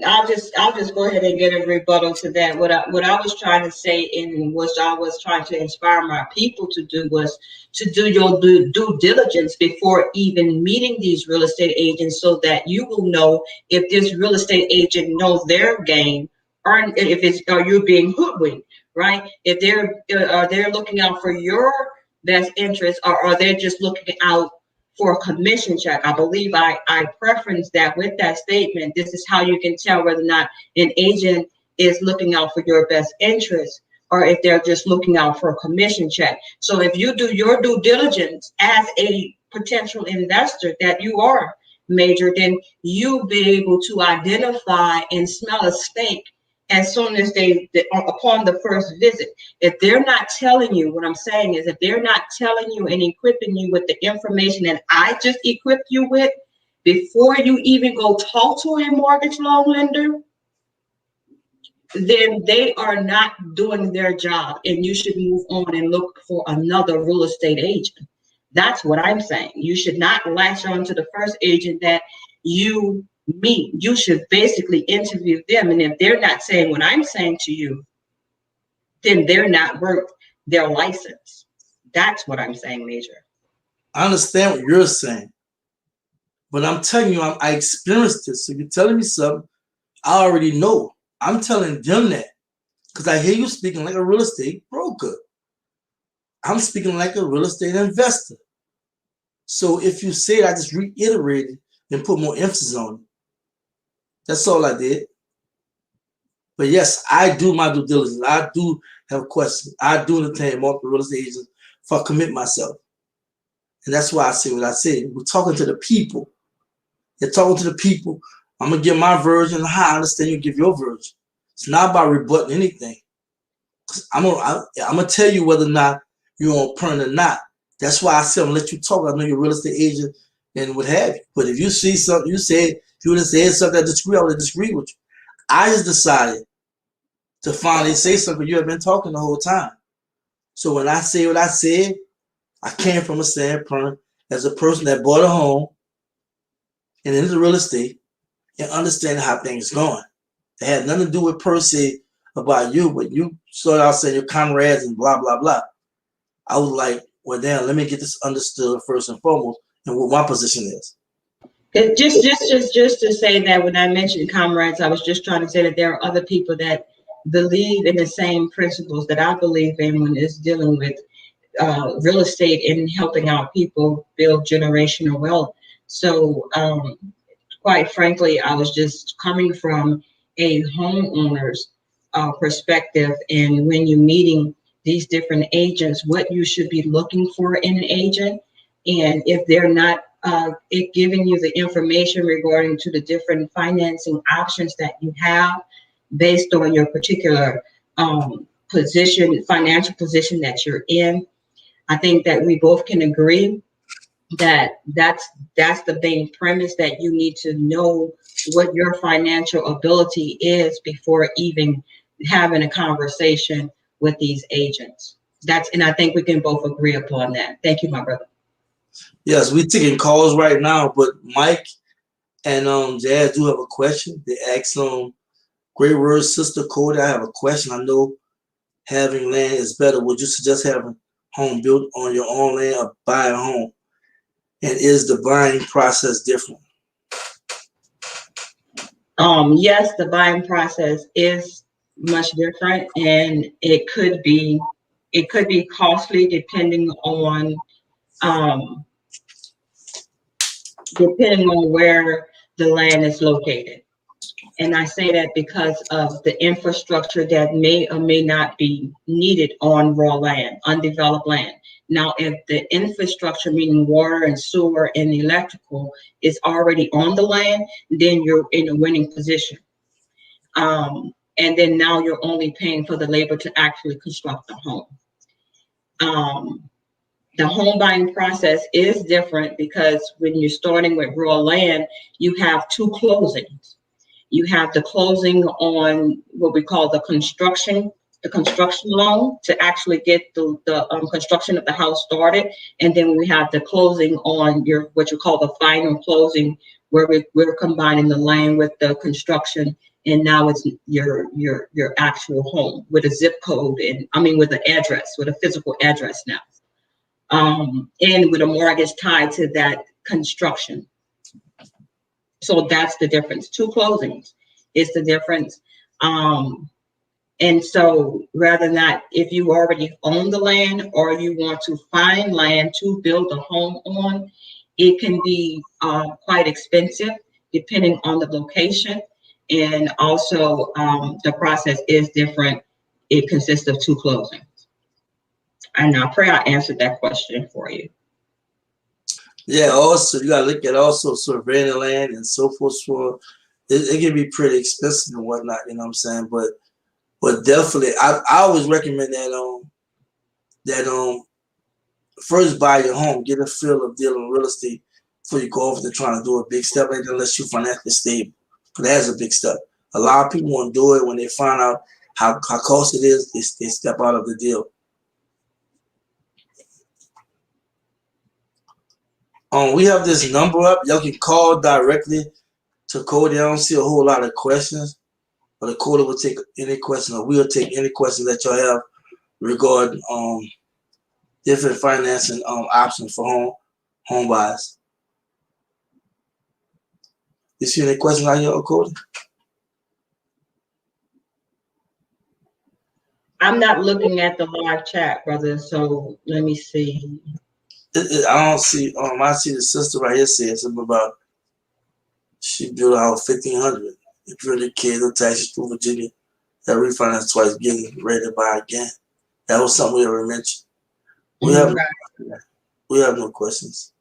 I'll just go ahead and get a rebuttal to that. What I was trying to say, and what I was trying to inspire my people to do, was to do your due diligence before even meeting these real estate agents, so that you will know if this real estate agent knows their game are you being hoodwinked, right? If they're looking out for your best interest, or are they just looking out for a commission check? I believe I preference that with that statement. This is how you can tell whether or not an agent is looking out for your best interest, or if they're just looking out for a commission check. So if you do your due diligence as a potential investor that you are, Major, then you'll be able to identify and smell a stink as soon as upon the first visit. If they're not telling you, what I'm saying is, if they're not telling you and equipping you with the information that I just equipped you with before you even go talk to a mortgage loan lender, then they are not doing their job, and you should move on and look for another real estate agent. That's what I'm saying. You should not latch on to the first agent that you meet. You should basically interview them. And if they're not saying what I'm saying to you, then they're not worth their license. That's what I'm saying, Major. I understand what you're saying, but I'm telling you, I experienced this. So you're telling me something I already know. I'm telling them that because I hear you speaking like a real estate broker. I'm speaking like a real estate investor. So if you say it, I just reiterated and put more emphasis on it. That's all I did. But yes, I do my due diligence. I do have questions. I do entertain multiple real estate agents if I commit myself. And that's why I say what I said. We're talking to the people. You're talking to the people. I'm going to give my version of how I understand you give your version. It's not about rebutting anything. I'm going to tell you whether or not you're on point or not. That's why I said I'm going to let you talk. I know you're a real estate agent and what have you. But if you see something, you would have said something that I would have disagreed with you. I just decided to finally say something. You have been talking the whole time. So when I say what I said, I came from a standpoint as a person that bought a home and into real estate and understanding how things are going. It had nothing to do with per se about you, but you started out saying your comrades and blah, blah, blah. I was like, well, damn, let me get this understood first and foremost and what my position is. Just to say that when I mentioned comrades, I was just trying to say that there are other people that believe in the same principles that I believe in when it's dealing with real estate and helping out people build generational wealth. So quite frankly, I was just coming from a homeowner's perspective. And when you're meeting these different agents, what you should be looking for in an agent. And if they're not giving you the information regarding to the different financing options that you have based on your particular financial position that you're in, I think that we both can agree that that's the main premise, that you need to know what your financial ability is before even having a conversation with these agents. And I think we can both agree upon that. Thank you, my brother. Yes, we're taking calls right now, but Mike and Jazz do have a question. They asked Great Words Sister Cody, I have a question. I know having land is better. Would you suggest having a home built on your own land or buy a home? And is the buying process different? Yes, the buying process is much different, and it could be costly depending on where the land is located. And I say that because of the infrastructure that may or may not be needed on raw land, undeveloped land. Now, if the infrastructure, meaning water and sewer and electrical, is already on the land, then you're in a winning position. And then now you're only paying for the labor to actually construct the home. The home buying process is different because when you're starting with raw land, you have two closings. You have the closing on what we call the construction loan to actually get the construction of the house started. And then we have the closing on what you call the final closing, where we're combining the land with the construction. And now it's your actual home with a zip code with an address, with a physical address now. And with a mortgage tied to that construction. So that's the difference. Two closings is the difference. And so rather not, if you already own the land or you want to find land to build a home on, it can be quite expensive depending on the location. And also the process is different. It consists of 2 closings. And I pray I answered that question for you. Yeah, also you gotta look at also surveying the land and so forth. So it can be pretty expensive and whatnot, you know what I'm saying? But definitely I always recommend that first buy your home, get a feel of dealing with real estate before you go over to trying to do a big step like that unless you're financially stable. Because that's a big step. A lot of people won't do it when they find out how costly it is, they step out of the deal. We have this number up. Y'all can call directly to Cody. I don't see a whole lot of questions, but the Cody will take any question, or we'll take any questions that y'all have regarding different financing options for home buys. You see any questions out here, Cody? I'm not looking at the live chat, brother. So let me see. I don't see. I see the sister right here saying something about she built a house 1,500. If you're the kid, no taxes through Virginia, that refinance twice, getting ready to buy again. That was something we already mentioned. We have no questions.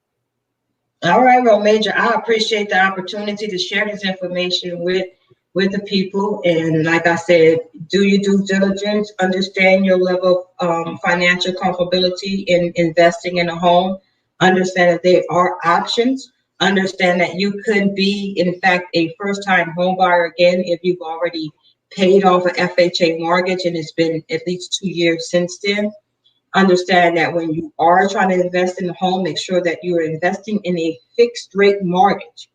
All right, well, Major, I appreciate the opportunity to share this information with the people. And like I said, do your due diligence, understand your level of financial comfortability in investing in a home, understand that there are options, understand that you could be, in fact, a first-time home buyer again if you've already paid off an FHA mortgage and it's been at least 2 years since then. Understand that when you are trying to invest in a home, make sure that you are investing in a fixed rate mortgage.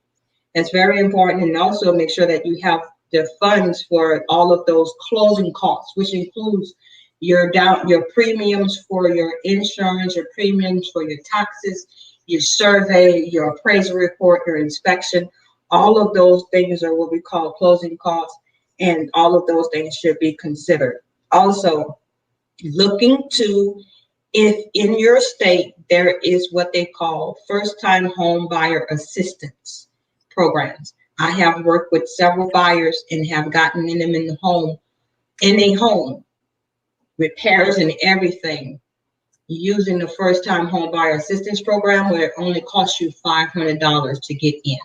That's very important. And also make sure that you have the funds for all of those closing costs, which includes your premiums for your insurance, your premiums for your taxes, your survey, your appraisal report, your inspection. All of those things are what we call closing costs, and all of those things should be considered. Also, looking to, if in your state there is what they call first-time home buyer assistance programs. I have worked with several buyers and have gotten them in a home, repairs and everything, using the first-time home buyer assistance program, where it only costs you $500 to get in.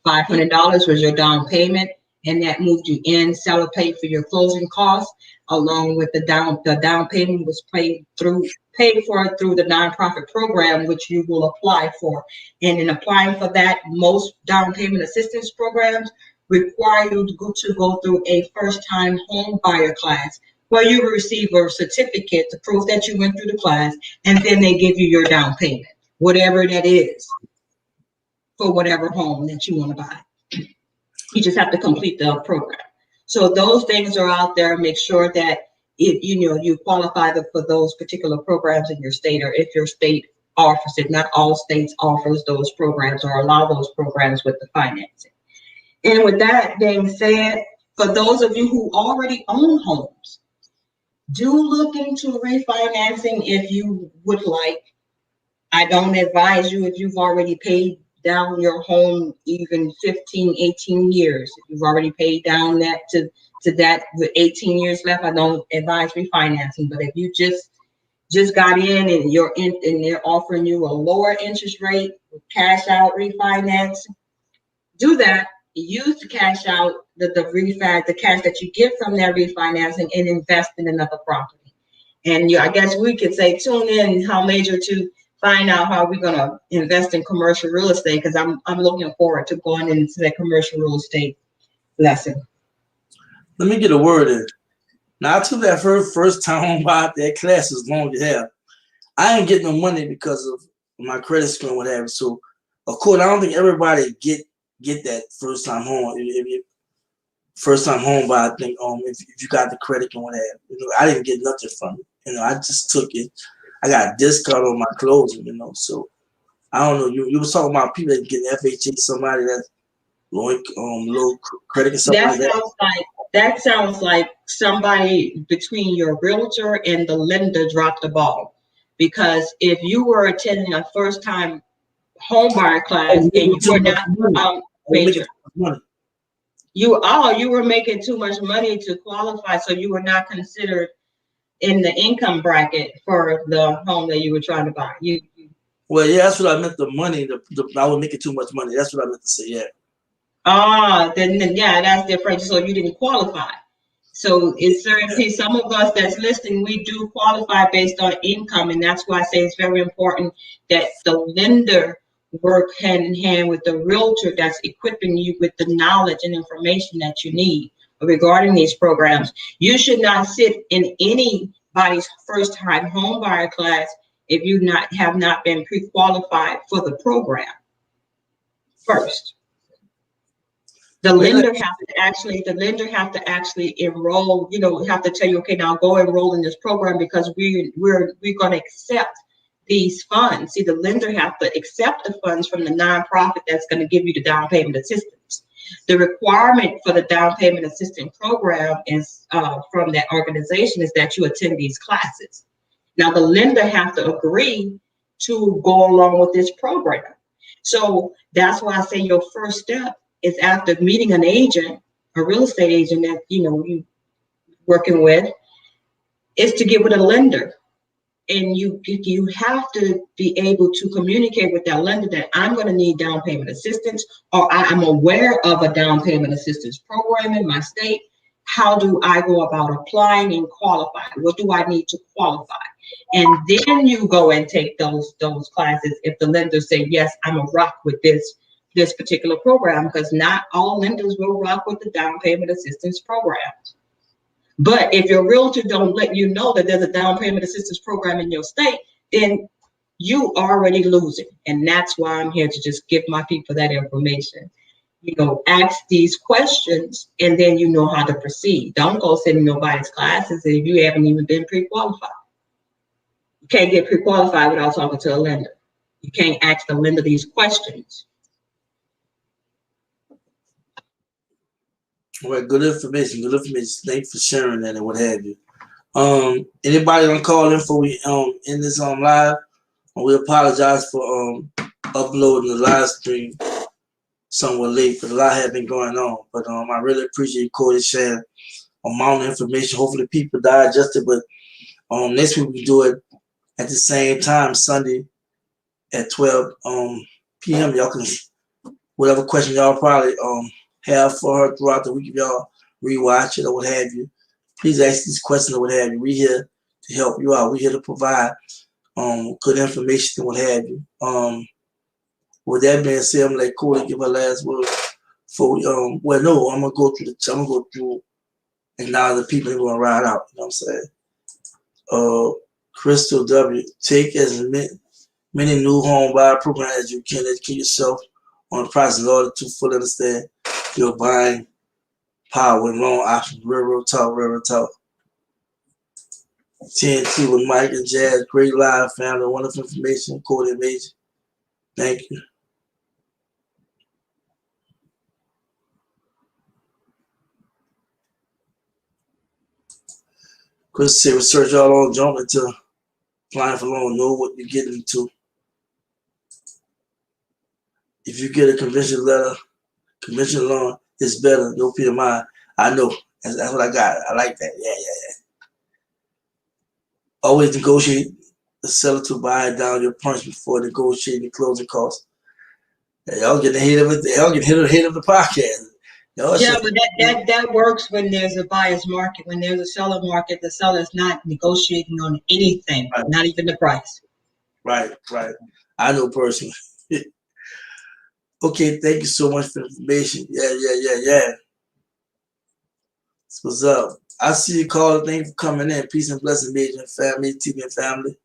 $500 was your down payment, and that moved you in. Seller paid for your closing costs, along with the down payment was paid for through the nonprofit program, which you will apply for. And in applying for that, most down payment assistance programs require you to go through a first-time home buyer class, where you will receive a certificate to prove that you went through the class, and then they give you your down payment, whatever that is, for whatever home that you want to buy. You just have to complete the program. So those things are out there. Make sure that you qualify for those particular programs in your state, or if your state offers it. Not all states offers those programs or allow those programs with the financing. And with that being said, for those of you who already own homes, do look into refinancing if you would like. I don't advise you if you've already paid down your home even 15, 18 years. If you've already paid down that to that with 18 years left, I don't advise refinancing. But if you just got in and they're offering you a lower interest rate, cash out refinance, do that. Use the cash out, the cash that you get from that refinancing, and invest in another property. And I guess we could say tune in how Major to find out how we're gonna invest in commercial real estate, because I'm looking forward to going into that commercial real estate lesson. Let me get a word in. Now I took that first time home buy, that class is long to have. I ain't getting no money because of my credit score and whatever. So of course I don't think everybody get that first time home. First time home buy, I think if you got the credit and whatever. I didn't get nothing from it. I just took it. I got a discount on my closing, so I don't know. You was talking about people that get FHA, somebody that's low credit or something like that. That sounds like somebody between your realtor and the lender dropped the ball. Because if you were attending a first time home buyer class and you were not major, you were making too much money to qualify, so you were not considered in the income bracket for the home that you were trying to buy. Well, yeah, that's what I meant. The money, I was making too much money. That's what I meant to say. Yeah. Then yeah, that's different. So you didn't qualify. So it's certain some of us that's listening, we do qualify based on income, and that's why I say it's very important that the lender work hand in hand with the realtor that's equipping you with the knowledge and information that you need regarding these programs. You should not sit in anybody's first time home buyer class if you have not been pre-qualified for the program first. The lender have to actually enroll, have to tell you, okay, now go enroll in this program because we're going to accept these funds. See, the lender have to accept the funds from the nonprofit that's going to give you the down payment assistance. The requirement for the down payment assistance program is from that organization is that you attend these classes. Now, the lender have to agree to go along with this program. So that's why I say your first step is after meeting an agent, a real estate agent that you working with, is to get with a lender. And you have to be able to communicate with that lender that I'm going to need down payment assistance, or I'm aware of a down payment assistance program in my state. How do I go about applying and qualifying? What do I need to qualify? And then you go and take those classes if the lender say, yes, I'm a rock with this particular program, because not all lenders will rock with the down payment assistance programs. But if your realtor don't let you know that there's a down payment assistance program in your state, then you already losing. And that's why I'm here to just give my people that information. Ask these questions, and then you know how to proceed. Don't go sit in nobody's classes if you haven't even been pre-qualified. You can't get pre-qualified without talking to a lender. You can't ask the lender these questions. All right, good information. Good information. Thanks for sharing that and what have you. Anybody gonna call in for we in this live? We apologize for uploading the live stream somewhat late, but a lot had been going on. But I really appreciate Cody sharing amount of information. Hopefully people digest it. But next week we do it at the same time, Sunday at 12 p.m. Y'all can whatever question y'all probably have for her throughout the week, if y'all rewatch it or what have you. Please ask these questions or what have you. We're here to help you out. We're here to provide good information and what have you. With that being said, I'm gonna let Cody give her last word before we I'm gonna go through and now the people are gonna ride out, you know what I'm saying? Crystal W, take as many new home buyer programs as you can, educate yourself on the process in order to fully understand your buying power and loan options. Railroad Talk. TNT with Mike and Jazz, great live family, wonderful information, Cody and Major. Thank you. Chris said research all on jump into applying for loan, know what you're getting into. If you get a convention loan, it's better, no PMI. I know. That's what I got. I like that. Yeah. Always negotiate the seller to buy down your price before negotiating the closing costs. Y'all getting ahead of it. Y'all getting ahead of the podcast. But that works when there's a buyer's market. When there's a seller market, the seller's not negotiating on anything, right. Not even the price. Right. I know personally. Okay, thank you so much for the information. Yeah. What's up? I see you, caller. Thank you for coming in. Peace and blessings, Major and family, TV and family.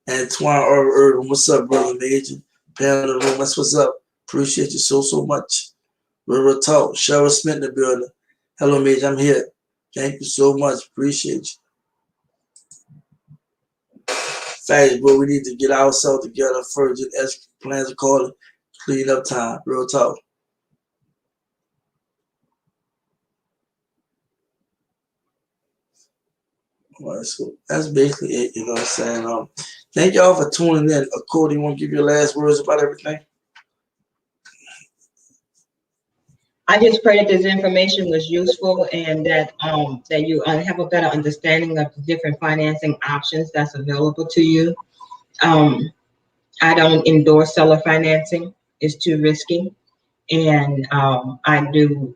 Antoine Urban, what's up, brother Major? Panel in the room, that's what's up. Appreciate you so much. Real talk. Cheryl Smith in the building. Hello, Major, I'm here. Thank you so much. Appreciate you. Facts, bro. We need to get ourselves together first. As plans are calling, clean up time. Real talk. Well, so that's basically it, you know what I'm saying? Thank y'all for tuning in. Cody, you want to give your last words about everything? I just pray that this information was useful and that that you have a better understanding of the different financing options that's available to you. I don't endorse seller financing; it's too risky, and I do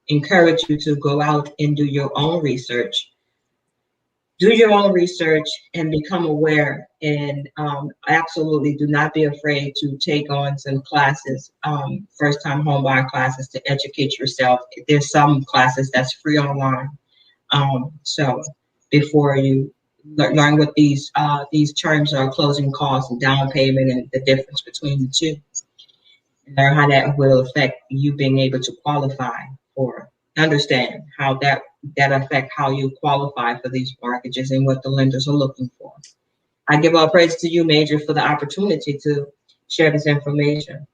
encourage you to go out and do your own research. Do your own research and become aware, and absolutely do not be afraid to take on some classes, first-time homebuyer classes, to educate yourself. There's some classes that's free online, so before you learn what these terms are: closing costs and down payment, and the difference between the two, and learn how that will affect you being able to qualify for. Understand how that affect how you qualify for these mortgages and what the lenders are looking for. I give all praise to you, Major, for the opportunity to share this information.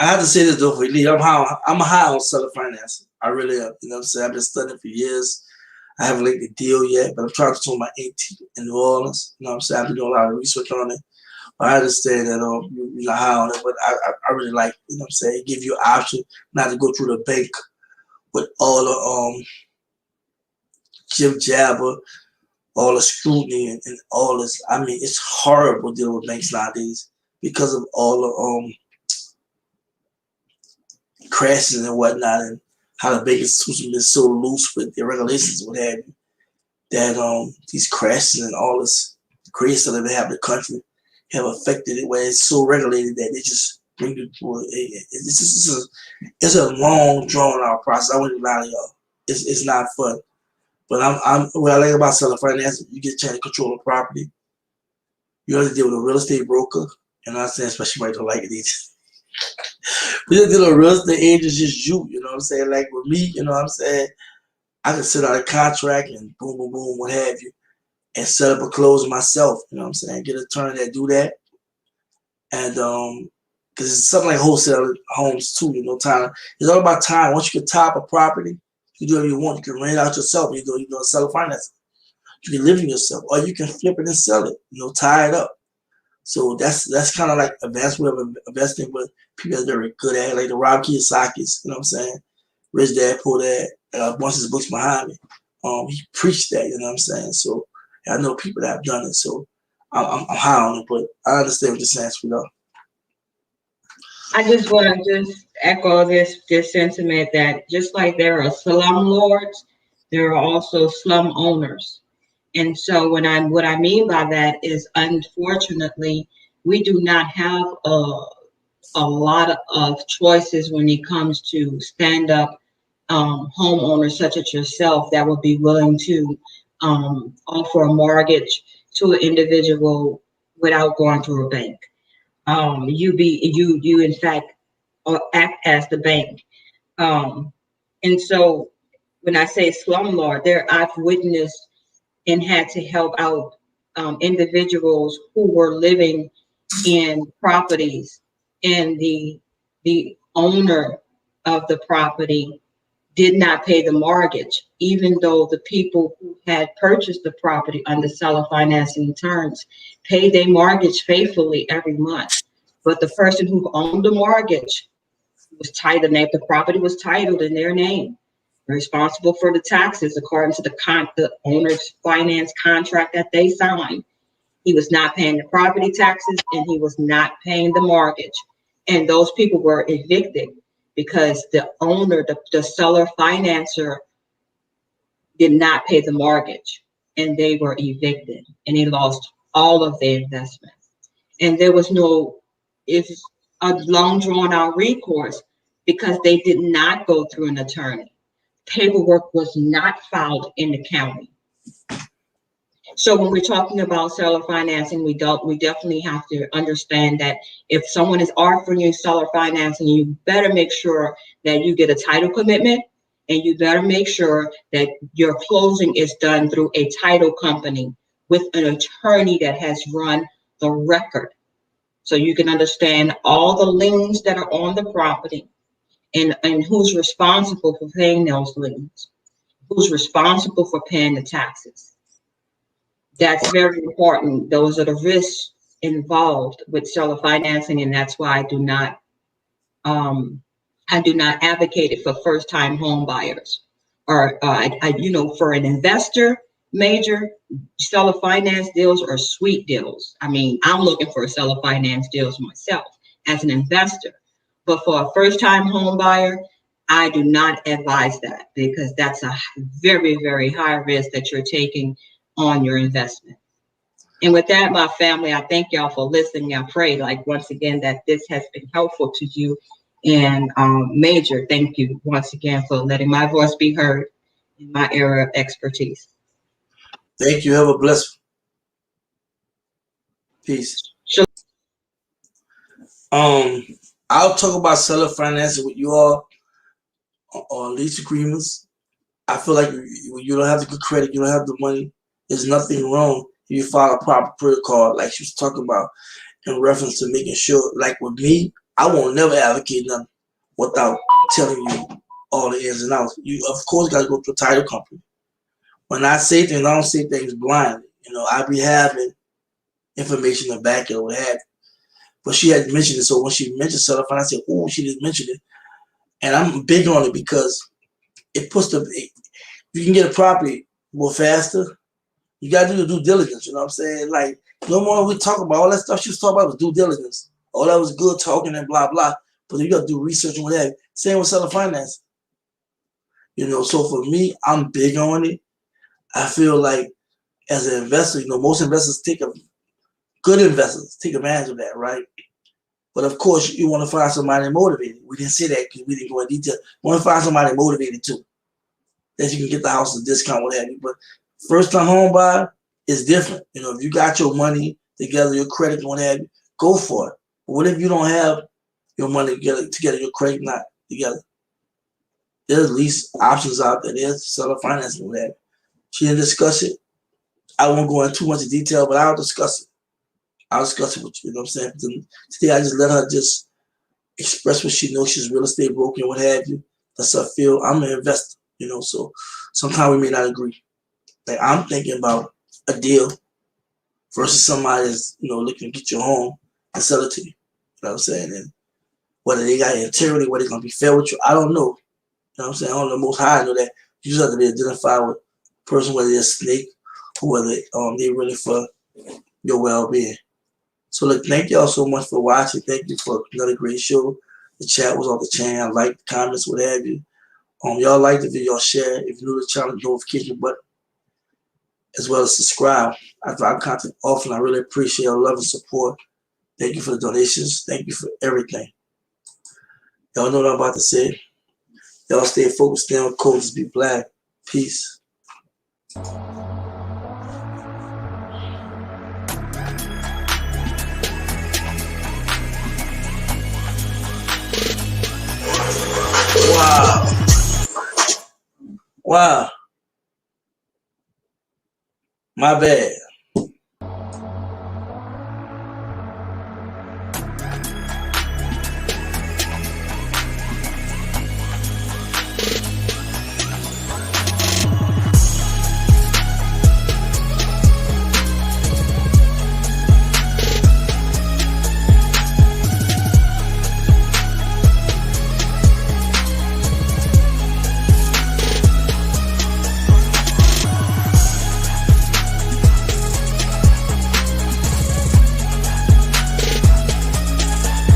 I have to say this though, for Lee, I'm high on seller financing. I really am. You know what I'm saying? I've been studying for years. I haven't linked the deal yet, but I'm trying to talk my 18 in New Orleans. You know what I'm saying? I've been doing a lot of research on it. But I understand that you're not high on it, but I really like, you know what I'm saying, give you an option not to go through the bank with all the jib jabber, all the scrutiny and all this. I mean, it's horrible dealing with banks nowadays because of all the crashes and whatnot, and how the banking institution been so loose with their regulations and what have you, that these crashes and all this crazy stuff that they have in the country have affected it, where it's so regulated that they just bring it to it's a long, drawn out process. I wouldn't lie to y'all. It's not fun. But what I like about selling finance, you get a chance to control the property. You have to deal with a real estate broker, and I say, especially when you don't like it either. We just deal with a real estate agent, just you know what I'm saying? Like with me, you know what I'm saying? I can sit out a contract and boom, boom, boom, what have you, and set up a closing myself, you know what I'm saying? Get an attorney that do that. And because it's something like wholesale homes too, you know, time. It's all about time. Once you can top a property, you do whatever you want. You can rent it out yourself. You know, sell finance. You can live in yourself, or you can flip it and sell it. You know, tie it up. So that's kind of like advanced way of investing, but people are very good at it, like the Rob Kiyosaki's. You know what I'm saying? Rich Dad Poor Dad. A bunch of his books behind me. He preached that. You know what I'm saying? So I know people that have done it. So I'm high on it, but I understand what you're saying, sweetheart. I just want to just echo this sentiment that just like there are slum lords, there are also slum owners. And so what I mean by that is, unfortunately, we do not have a lot of choices when it comes to stand up homeowners such as yourself that would be willing to offer a mortgage to an individual without going through a bank. You in fact act as the bank. And so when I say slumlord, I've witnessed and had to help out individuals who were living in properties, and the owner of the property did not pay the mortgage, even though the people who had purchased the property under seller financing terms paid their mortgage faithfully every month. But the person who owned the mortgage was titled, the property was titled in their name, responsible for the taxes according to the owner's finance contract that they signed. He was not paying the property taxes, and he was not paying the mortgage. And those people were evicted because the owner, the seller financer, did not pay the mortgage, and they were evicted, and they lost all of their investment. And there was it's a long drawn out recourse because they did not go through an attorney. Paperwork was not filed in the county. So when we're talking about seller financing, we definitely have to understand that if someone is offering you seller financing, you better make sure that you get a title commitment, and you better make sure that your closing is done through a title company with an attorney that has run the record, so you can understand all the liens that are on the property, and who's responsible for paying those liens, who's responsible for paying the taxes. That's very important. Those are the risks involved with seller financing, and that's why I do not advocate it for first-time home buyers. Or for an investor, major seller finance deals are sweet deals. I mean, I'm looking for seller finance deals myself as an investor, but for a first-time home buyer, I do not advise that, because that's a very, very high risk that you're taking on your investment. And with that, my family, I thank y'all for listening. I pray, once again, that this has been helpful to you. And Major, thank you once again for letting my voice be heard in my area of expertise. Thank you. Have a blessed peace. Sure. I'll talk about seller financing with you all on lease agreements. I feel like you don't have the good credit, you don't have the money, there's nothing wrong if you file a proper protocol, like she was talking about, in reference to making sure, like with me, I won't never advocate nothing without telling you all the ins and outs. You, of course, got to go to a title company. When I say things, I don't say things blindly. I be having information to back it or what have you. But she had mentioned it, so when she mentioned seller finance, I said, oh, she didn't mention it. And I'm big on it because it puts you can get a property more faster. You got to do the due diligence, you know what I'm saying? Like, no more we talk about all that stuff she was talking about was due diligence. All that was good talking and blah, blah. But you got to do research and what have you. Same with seller finance. So for me, I'm big on it. I feel like as an investor, most investors good investors take advantage of that, right? But of course, you want to find somebody motivated. We didn't say that because we didn't go in detail. You want to find somebody motivated too, that you can get the house at a discount, what have you. But first-time home buyer is different. If you got your money together, your credit, what have you, go for it. But what if you don't have your money together, your credit not together? There's at least options out there. There's seller financing with that. She didn't discuss it. I won't go into too much detail, but I'll discuss it. I'll discuss it with you. You know what I'm saying? Today, I just let her just express what she knows. She's real estate broker and what have you. That's her field. I'm an investor, so sometimes we may not agree. Like, I'm thinking about a deal versus somebody that's, looking to get your home and sell it to you. You know what I'm saying? And whether they got integrity, whether they're going to be fair with you, I don't know. You know what I'm saying? I don't know. Most high, I know that you just have to be identified with a person, whether they're a snake or whether they're really for your well-being. So, look, thank y'all so much for watching. Thank you for another great show. The chat was on the channel. Like, comments, what have you. Y'all like the video, y'all share. If you're new to the channel, notification button, as well as subscribe. I drop content often. I really appreciate your love and support. Thank you for the donations. Thank you for everything. Y'all know what I'm about to say. Y'all stay focused, stay on course, be black. Peace. Wow. My bad.